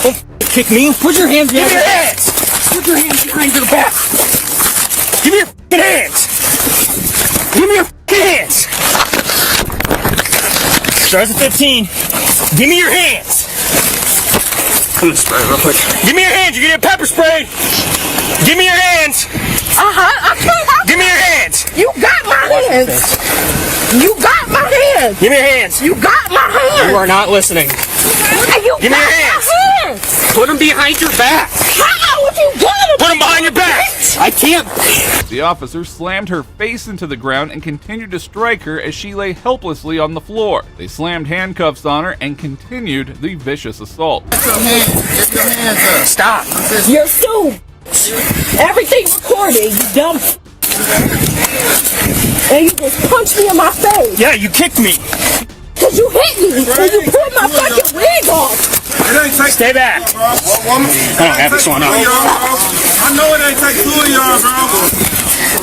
Don't kick me! Put your hands behind your hands! Put your hands behind your back! Give me your fucking hands! Give me your fucking hands! Starts at 15. Give me your hands! I'm gonna spray real quick. Give me your hands! You're gonna get pepper sprayed! Give me your hands! I can't help Give me your hands! You got my hands! You got my hands! Give me your hands! You got my hands! You are not listening. You Give me your got hands! my hands! Put them behind your back! How would you got them? Put them behind your back! I can't. The officer slammed her face into the ground and continued to strike her as she lay helplessly on the floor. They slammed handcuffs on her and continued the vicious assault. Get your hands up. Stop. You're sued. Everything recorded, you dumb. And you just punched me in my face. Yeah, you kicked me. Cause you hit me. And you pulled my fucking wig off. Stay back. I don't have this one on. I know it ain't take two of y'all, bro.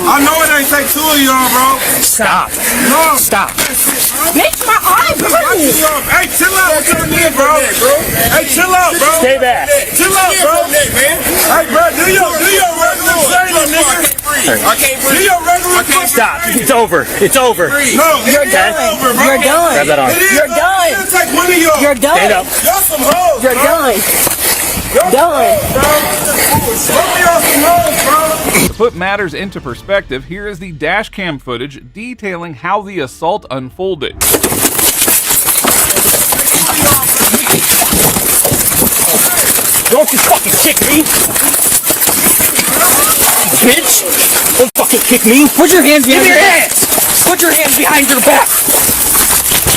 I know it ain't take two of y'all, bro. Stop. No. Stop. Bitch, my arm hurts. Hey, chill out with your neck, bro. Hey, chill out, bro. Stay back. Chill out, bro. Hey, bro, do your regular training, nigga. I can't breathe. Do your regular Stop. It's over. It's over. No, You're done. over, bro. You're done. Grab that arm. You're done. It'll take one of y'all. You're done. Stand up. Y'all some hoes, You're bro. done. Y'all Done. bro. Some of y'all some hoes, bro. To put matters into perspective, here is the dash cam footage detailing how the assault unfolded. Don't you fucking kick me! Bitch! Don't fucking kick me! Put your hands behind your back! Put your hands behind your back!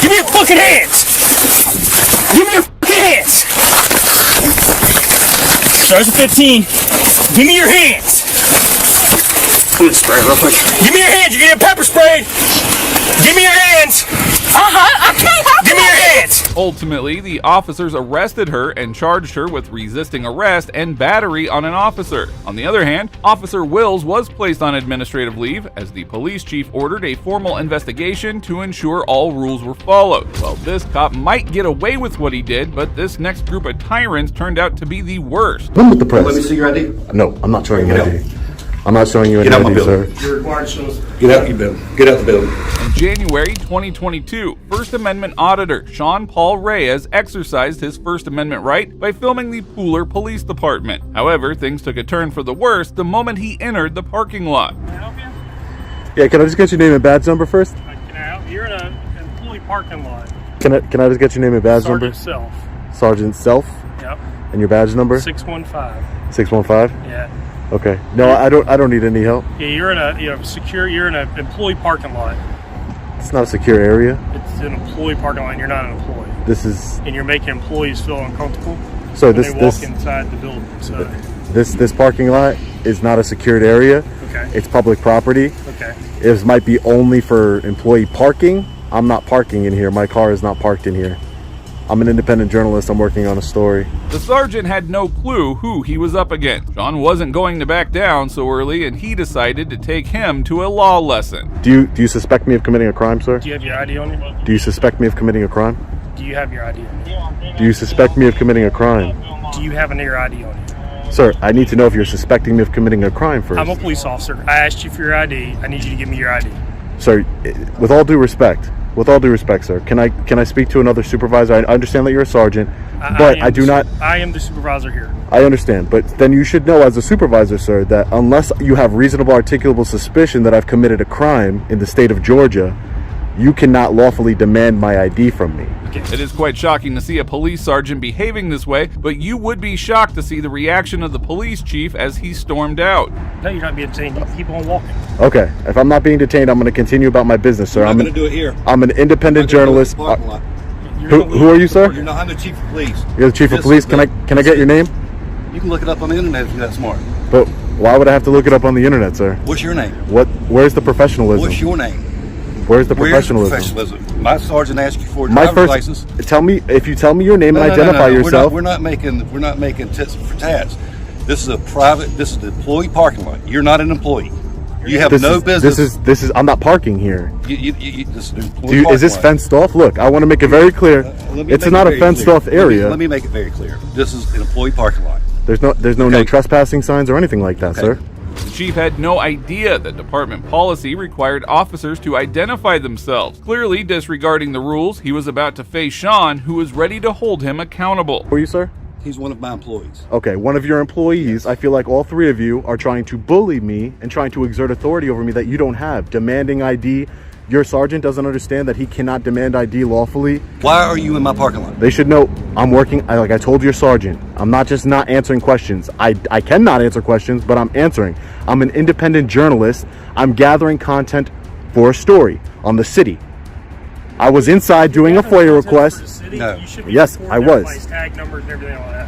Give me your fucking hands! Give me your fucking hands! Sergeant 15, give me your hands! I'm gonna spray real quick. Give me your hands! You're getting pepper sprayed! Give me your hands! Give me your hands! Ultimately, the officers arrested her and charged her with resisting arrest and battery on an officer. On the other hand, Officer Wills was placed on administrative leave as the police chief ordered a formal investigation to ensure all rules were followed. Well, this cop might get away with what he did, but this next group of tyrants turned out to be the worst. When with the press? Let me see your ID. No, I'm not showing you ID. I'm not showing you any Get out my ID, sir. building. You're required to show us. Get out your building. Get out the building. In January 2022, First Amendment auditor Sean Paul Reyes exercised his First Amendment right by filming the Pooler Police Department. However, things took a turn for the worse the moment he entered the parking lot. Yeah, can I just get your name and badge number first? You're in an employee parking lot. Can I just get your name and badge number? Sergeant Self. Sergeant Self? Yep. And your badge number? 615. 615? Yeah. Okay. No, I don't need any help. Yeah, you're in an employee parking lot. It's not a secure area. It's an employee parking lot and you're not an employee. This is And you're making employees feel uncomfortable So when this they walk inside the building. So this parking lot is not a secured area. Okay. It's public property. Okay. It might be only for employee parking. I'm not parking in here. My car is not parked in here. I'm an independent journalist. I'm working on a story. The sergeant had no clue who he was up against. Sean wasn't going to back down so early, and he decided to take him to a law lesson. Do you suspect me of committing a crime, sir? do you have your ID on you? Do you suspect me of committing a crime? Do you have your ID on you? Do you suspect me of committing a crime? Do you have your ID on you? Sir, I need to know if you're suspecting me of committing a crime first. I'm a police officer. I asked you for your ID. I need you to give me your ID. Sir, with all due respect, sir, can I speak to another supervisor? I understand that you're a sergeant, but I do not. I am the supervisor here. I understand, but then you should know as a supervisor, sir, that unless you have reasonable articulable suspicion that I've committed a crime in the state of Georgia, you cannot lawfully demand my ID from me. It is quite shocking to see a police sergeant behaving this way, but you would be shocked to see the reaction of the police chief as he stormed out. No, you're not being detained. You keep on walking. Okay, if I'm not being detained, I'm going to continue about my business, sir. I'm going to do it here. I'm an independent journalist. Who are you, sir? I'm the chief of police. You're the chief of police. Can I get your name? You can look it up on the internet if you're that smart. But why would I have to look it up on the internet, sir? What's your name? Where's the professionalism? What's your name? Where's the professionalism? My sergeant asked you for a driver's license. Tell me if you tell me your name and identify yourself. We're not making tits for tats. This is the employee parking lot. You're not an employee. You have no business. This is. I'm not parking here. This is Is this fenced off? Look, I want to make it very clear. It's not a fenced off area. Let me make it very clear. This is an employee parking lot. There's no trespassing signs or anything like that, sir. The chief had no idea that department policy required officers to identify themselves. Clearly disregarding the rules, he was about to face Sean, who was ready to hold him accountable. Who are you, sir? He's one of my employees. Okay, one of your employees. I feel like all three of you are trying to bully me and trying to exert authority over me that you don't have. Demanding ID. Your sergeant doesn't understand that he cannot demand ID lawfully. Why are you in my parking lot? They should know I'm working. Like I told your sergeant, I'm not just not answering questions. I cannot answer questions, but I'm answering. I'm an independent journalist. I'm gathering content for a story on the city. I was inside doing a FOIA request. No. Yes, I was. Tag numbers and everything like that.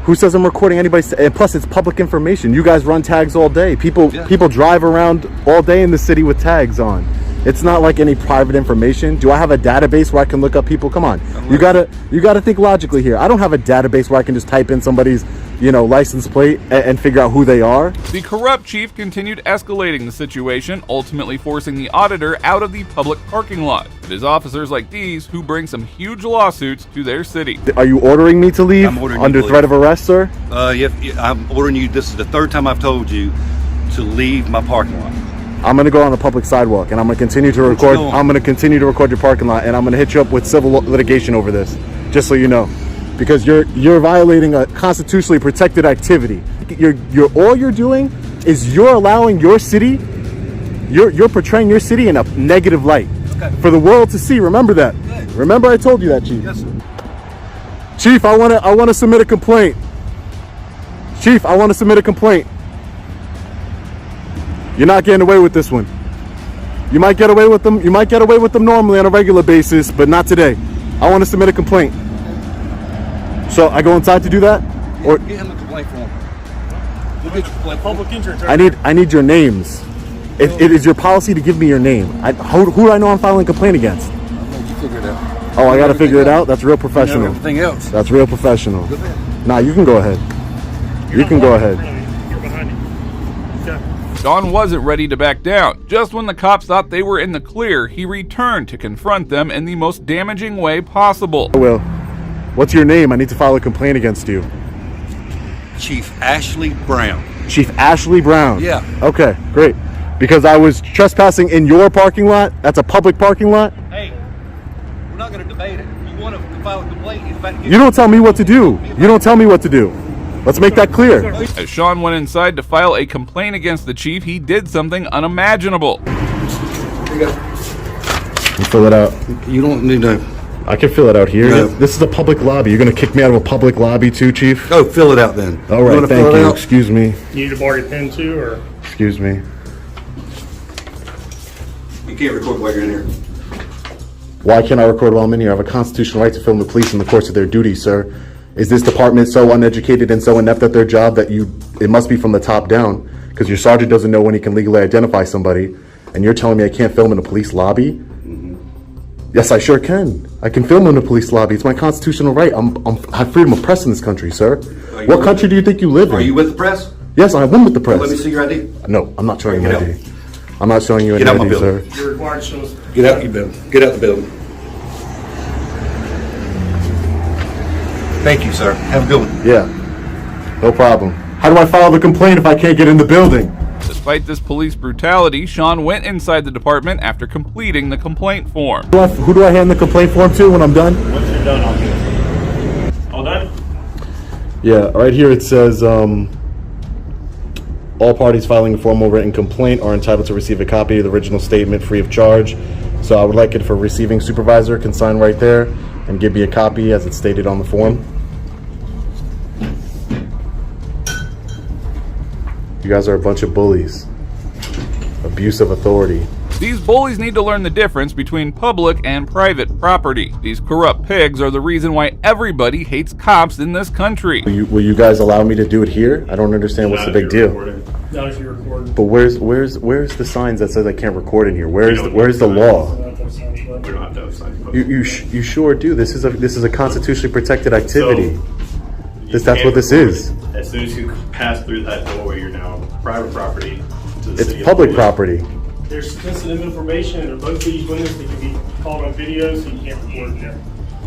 Who says I'm recording anybody's? And plus, it's public information. You guys run tags all day. People drive around all day in the city with tags on. It's not like any private information. Do I have a database where I can look up people? Come on, you gotta think logically here. I don't have a database where I can just type in somebody's, license plate and figure out who they are. The corrupt chief continued escalating the situation, ultimately forcing the auditor out of the public parking lot. It is officers like these who bring some huge lawsuits to their city. Are you ordering me to leave I'm ordering under you to threat leave. of arrest, sir? I'm ordering you. This is the third time I've told you to leave my parking lot. I'm going to go on a public sidewalk and I'm going to continue to record. I'm going to continue to record your parking lot and I'm going to hit you up with civil litigation over this, just so you know, because you're violating a constitutionally protected activity. All you're doing is you're allowing your city, you're portraying your city in a negative light for the world to see. Remember that. Remember I told you that, Chief. Yes, sir. Chief, I want to submit a complaint. Chief, I want to submit a complaint. You're not getting away with this one. You might get away with them. You might get away with them normally on a regular basis, but not today. I want to submit a complaint. So I go inside to do that, or Get him a complaint form. We'll get your complaint form. Public insurance. I need your names. It is your policy to give me your name. Who do I know I'm filing a complaint against? You figure it out. Oh, I got to figure it out. That's real professional. You know everything else. That's real professional. Good man. Nah, you can go ahead. You can go ahead. You're behind you. Okay. Sean wasn't ready to back down. Just when the cops thought they were in the clear, he returned to confront them in the most damaging way possible. Well, what's your name? I need to file a complaint against you. Chief Ashley Brown. Chief Ashley Brown. Yeah. Okay, great. Because I was trespassing in your parking lot. That's a public parking lot. Hey, we're not going to debate it. You want to file a complaint? In fact, You don't tell me what to do. You don't tell me what to do. Let's make that clear. As Sean went inside to file a complaint against the chief, he did something unimaginable. You fill it out. You don't need to. I can fill it out here. No. This is a public lobby. You're going to kick me out of a public lobby too, Chief? Oh, fill it out then. All right, wanna thank fill it you. out? Excuse me. You need to borrow your pen too, or? Excuse me. You can't record while you're in here. Why can't I record while I'm in here? I have a constitutional right to film the police in the course of their duty, sir. Is this department so uneducated and so inept at their job that it must be from the top down? Because your sergeant doesn't know when he can legally identify somebody, and you're telling me I can't film in a police lobby? Mm-hmm. Yes, I sure can. I can film in a police lobby. It's my constitutional right. I have freedom of press in this country, sir. What country do you think you live in? Are you with the press? Yes, I am with the press. Let me see your ID. No, I'm not showing you Get an out. ID. I'm not showing you an Get out my ID, sir. building. You're required to show us. Get out your building. Get out the building. Thank you, sir. Have a good one. Yeah, no problem. How do I file the complaint if I can't get in the building? Despite this police brutality, Sean went inside the department after completing the complaint form. Who do I hand the complaint form to when I'm done? Once you're done, I'll get it. All done? Yeah, right here it says, all parties filing a formal written complaint are entitled to receive a copy of the original statement free of charge. So I would like it for receiving supervisor can sign right there and give me a copy as it's stated on the form. You guys are a bunch of bullies. Abuse of authority. These bullies need to learn the difference between public and private property. These corrupt pigs are the reason why everybody hates cops in this country. Will you guys allow me to do it here? I don't understand what's the big deal. Not if you're recording. But where's the signs that says I can't record in here? Where's the law? We don't have to have signs. You sure do. This is a constitutionally protected activity. That's what this is. As soon as you pass through that doorway, you're now private property to the It's city. public property. There's sensitive information in both these windows that can be called on video, so you can't record it there.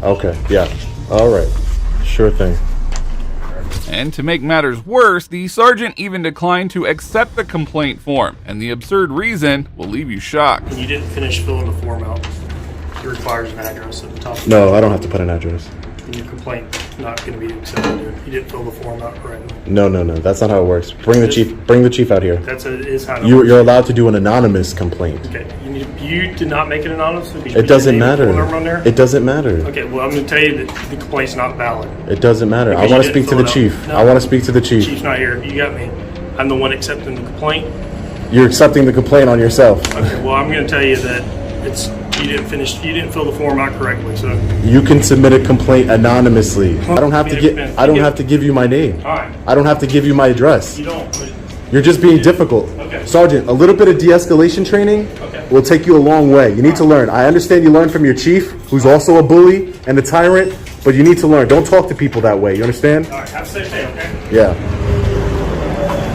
Okay, yeah. All right. Sure thing. And to make matters worse, the sergeant even declined to accept the complaint form, and the absurd reason will leave you shocked. When you didn't finish filling the form out, it requires an address at the top. No, I don't have to put an address. And your complaint not going to be accepted. You didn't fill the form out correctly. No. That's not how it works. Bring the chief out here. Is how it You're works. allowed to do an anonymous complaint. Okay, you did not make it anonymous. It doesn't matter. It doesn't matter. Okay, well, I'm going to tell you that the complaint's not valid. It doesn't matter. I Because want you to speak to didn't the fill it chief. out. No. I want to speak to the chief. Chief's not here. You got me. I'm the one accepting the complaint. You're accepting the complaint on yourself. Okay, well, I'm going to tell you that you didn't fill the form out correctly. So You can submit a complaint anonymously. I don't have to give you my name. all right, I don't have to give you my address. you don't. But You're just being difficult. Okay. Sergeant, a little bit of de-escalation training will take you a long way. You need to learn. I understand you learn from your chief, who's also a bully and a tyrant, but you need to learn. Don't talk to people that way. You understand? all right, have a safe day. Okay. Yeah.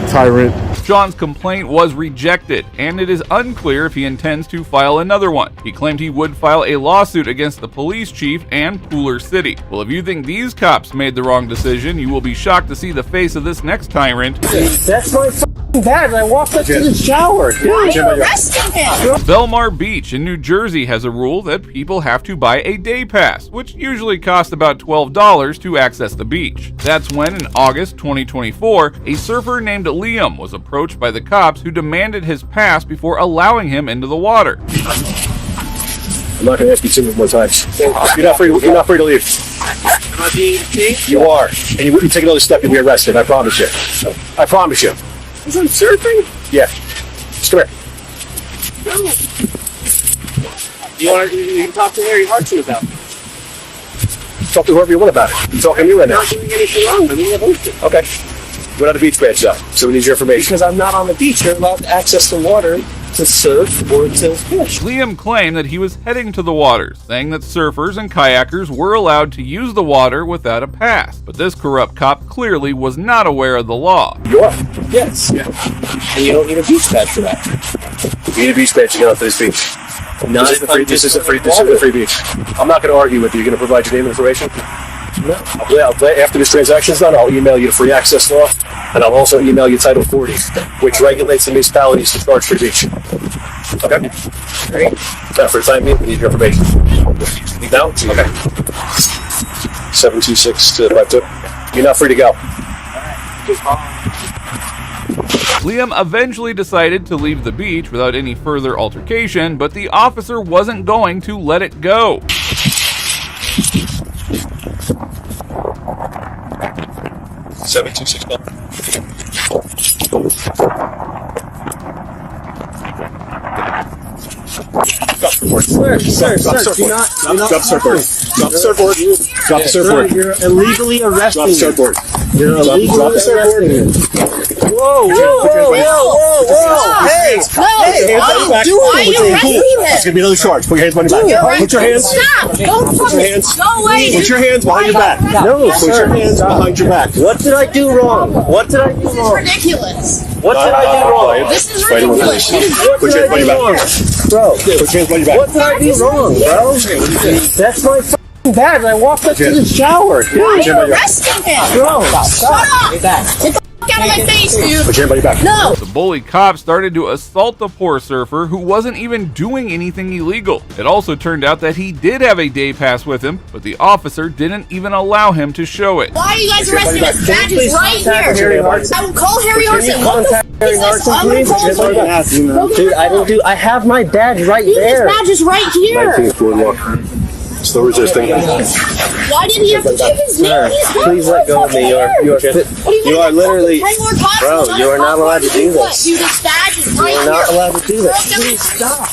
Tyrant. Sean's complaint was rejected, and it is unclear if he intends to file another one. He claimed he would file a lawsuit against the police chief and Pooler City. Well, if you think these cops made the wrong decision, you will be shocked to see the face of this next tyrant. That's my f***ing bag. I walked up to the shower. Why are you arresting him? Belmar Beach in New Jersey has a rule that people have to buy a day pass, which usually costs about $12 to access the beach. That's when, in August 2024, a surfer named Liam was approached by the cops who demanded his pass before allowing him into the water. I'm not going to ask you two more times. You're not free to leave. Am I being chased? You are. And you wouldn't take another step, you'll be arrested. I promise you. I promise you. Is I'm surfing? Yeah. Just come here. No. You can talk to Harry Hartson about it. Talk to whoever you want about it. I'm talking to you right now. I'm not doing anything wrong. I'm being hosted. Okay. We're on the beach badge, though, so we need your information. Because I'm not on the beach. You're allowed to access the water to surf or to fish. Liam claimed that he was heading to the waters, saying that surfers and kayakers were allowed to use the water without a pass. But this corrupt cop clearly was not aware of the law. You are? Yes. Yeah. And you don't need a beach badge for that. You need a beach badge to get off this beach. This isn't free beach. I'm not going to argue with you. You're going to provide your name and information? No. After this transaction's done, I'll email you the free access law, and I'll also email you Title 40, which regulates the municipalities to charge free beach. Okay? Great. For the time being, we need your information. Need now? Okay. 726-52. You're not free to go. Liam eventually decided to leave the beach without any further altercation, but the officer wasn't going to let it go. 726. Sir, do not. Drop the surfboard. Drop the surfboard. Drop the surfboard. You're illegally arresting. Drop the surfboard. You're illegally arresting. Whoa! Hey! Why are you arresting him? It's gonna be another charge. Put your hands behind your back. Put your hands. Stop! Don't Put your hands. Go away! Put your hands behind your back. No, Put your hands behind your back. What did I do wrong? What did I do This is wrong? ridiculous. What did I do wrong? This is ridiculous. Put your hands behind your back. Bro, Put your hands behind your back. what did I do wrong, bro? That's my f***ing badge. I walked up to the shower. Why are you arresting him? Bro, Shut up! Get the f*** out of my face, dude! Put your hand behind your back. No! The bully cop started to assault the poor surfer who wasn't even doing anything illegal. It also turned out that he did have a day pass with him, but the officer didn't even allow him to show it. Why are you guys arresting him? His badge is right here! I will call Harry Hartson. What the f*** is this? I'm gonna call him. Dude, I have my badge right His there. badge is right here! 19th boardwalk. Still resisting. Why did he have to give his name? Please let go of me. You are literally, bro. You are not allowed to do this. Dude, his badge is right You here. are not allowed to do this. Please stop.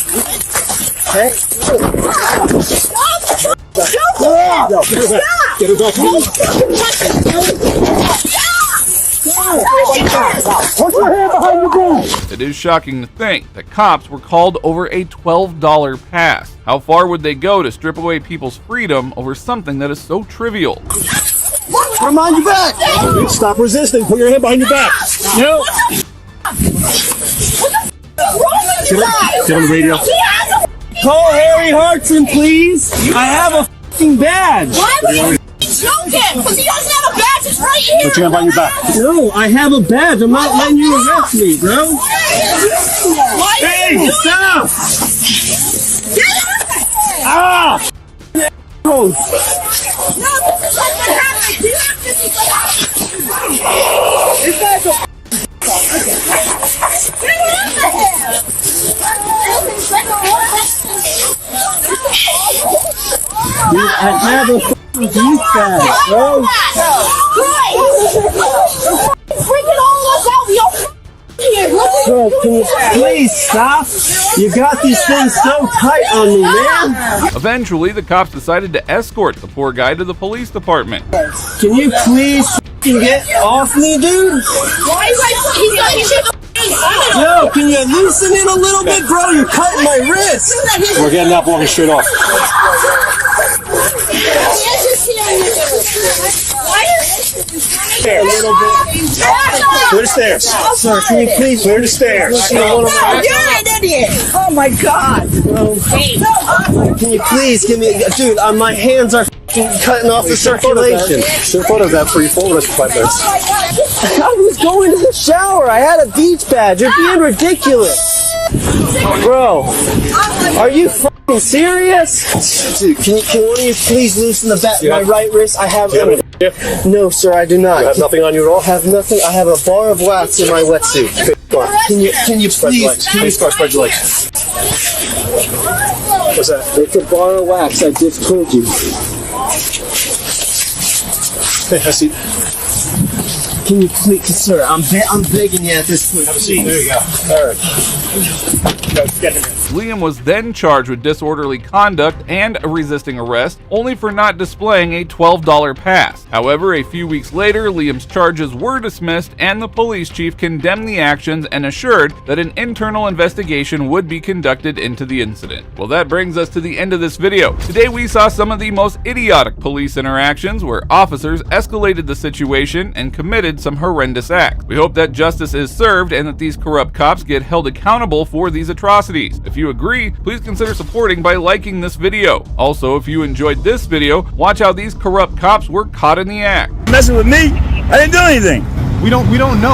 Hey. Get it back. Put your hand behind your back. It is shocking to think that cops were called over a $12 pass. How far would they go to strip away people's freedom over something that is so trivial? Put him on your back. Stop resisting. Put your hand behind your back. No. Get on the radio. Call Harry Hartson, please. I have a f***ing badge. Why would you joking? Because he doesn't have a badge. It's right here. Put your hand behind your back. No, I have a badge. I'm not letting you arrest me, bro. Hey, stop! Get out of here! Ah! No, this is like what happened. You have to be This guy's a Get out of here! Dude, I have a f***ing beach badge, bro. Freaking all of us out. We all here. Bro, can you please stop? You got these things so tight on me, man. Eventually, the cops decided to escort the poor guy to the police department. Can you please f***ing get off me, dude? Why is he's gonna get you Yo, can you loosen it a little bit, bro? You're cutting my wrist. We're getting up, walking straight off. A little bit. Clear the stairs. Sir, can you please clear the stairs? You're an idiot. Oh my God. Can you please give me, dude? My hands are cutting off the circulation. Sure, photos that for you. Forward us for 5 minutes. I was going to the shower. I had a beach badge. You're being ridiculous. Bro, are you fucking serious? Dude, can one of you please loosen the back my right wrist? I have no, sir, I do not. You have nothing on you at all? I have nothing. I have a bar of wax in my wetsuit. Can you please? Spread your legs. What's that? It's a bar of wax. I just told you. Hey, have a seat. Can you please, sir? I'm begging you at this point. Have a seat. There you go. All right. Get in there. Liam was then charged with disorderly conduct and resisting arrest, only for not displaying a $12 pass. However, a few weeks later, Liam's charges were dismissed and the police chief condemned the actions and assured that an internal investigation would be conducted into the incident. Well, that brings us to the end of this video. Today we saw some of the most idiotic police interactions where officers escalated the situation and committed some horrendous acts. We hope that justice is served and that these corrupt cops get held accountable for these atrocities. If you agree, please consider supporting by liking this video. Also, if you enjoyed this video, watch how these corrupt cops were caught in the act. Messing with me? I didn't do anything. We don't know.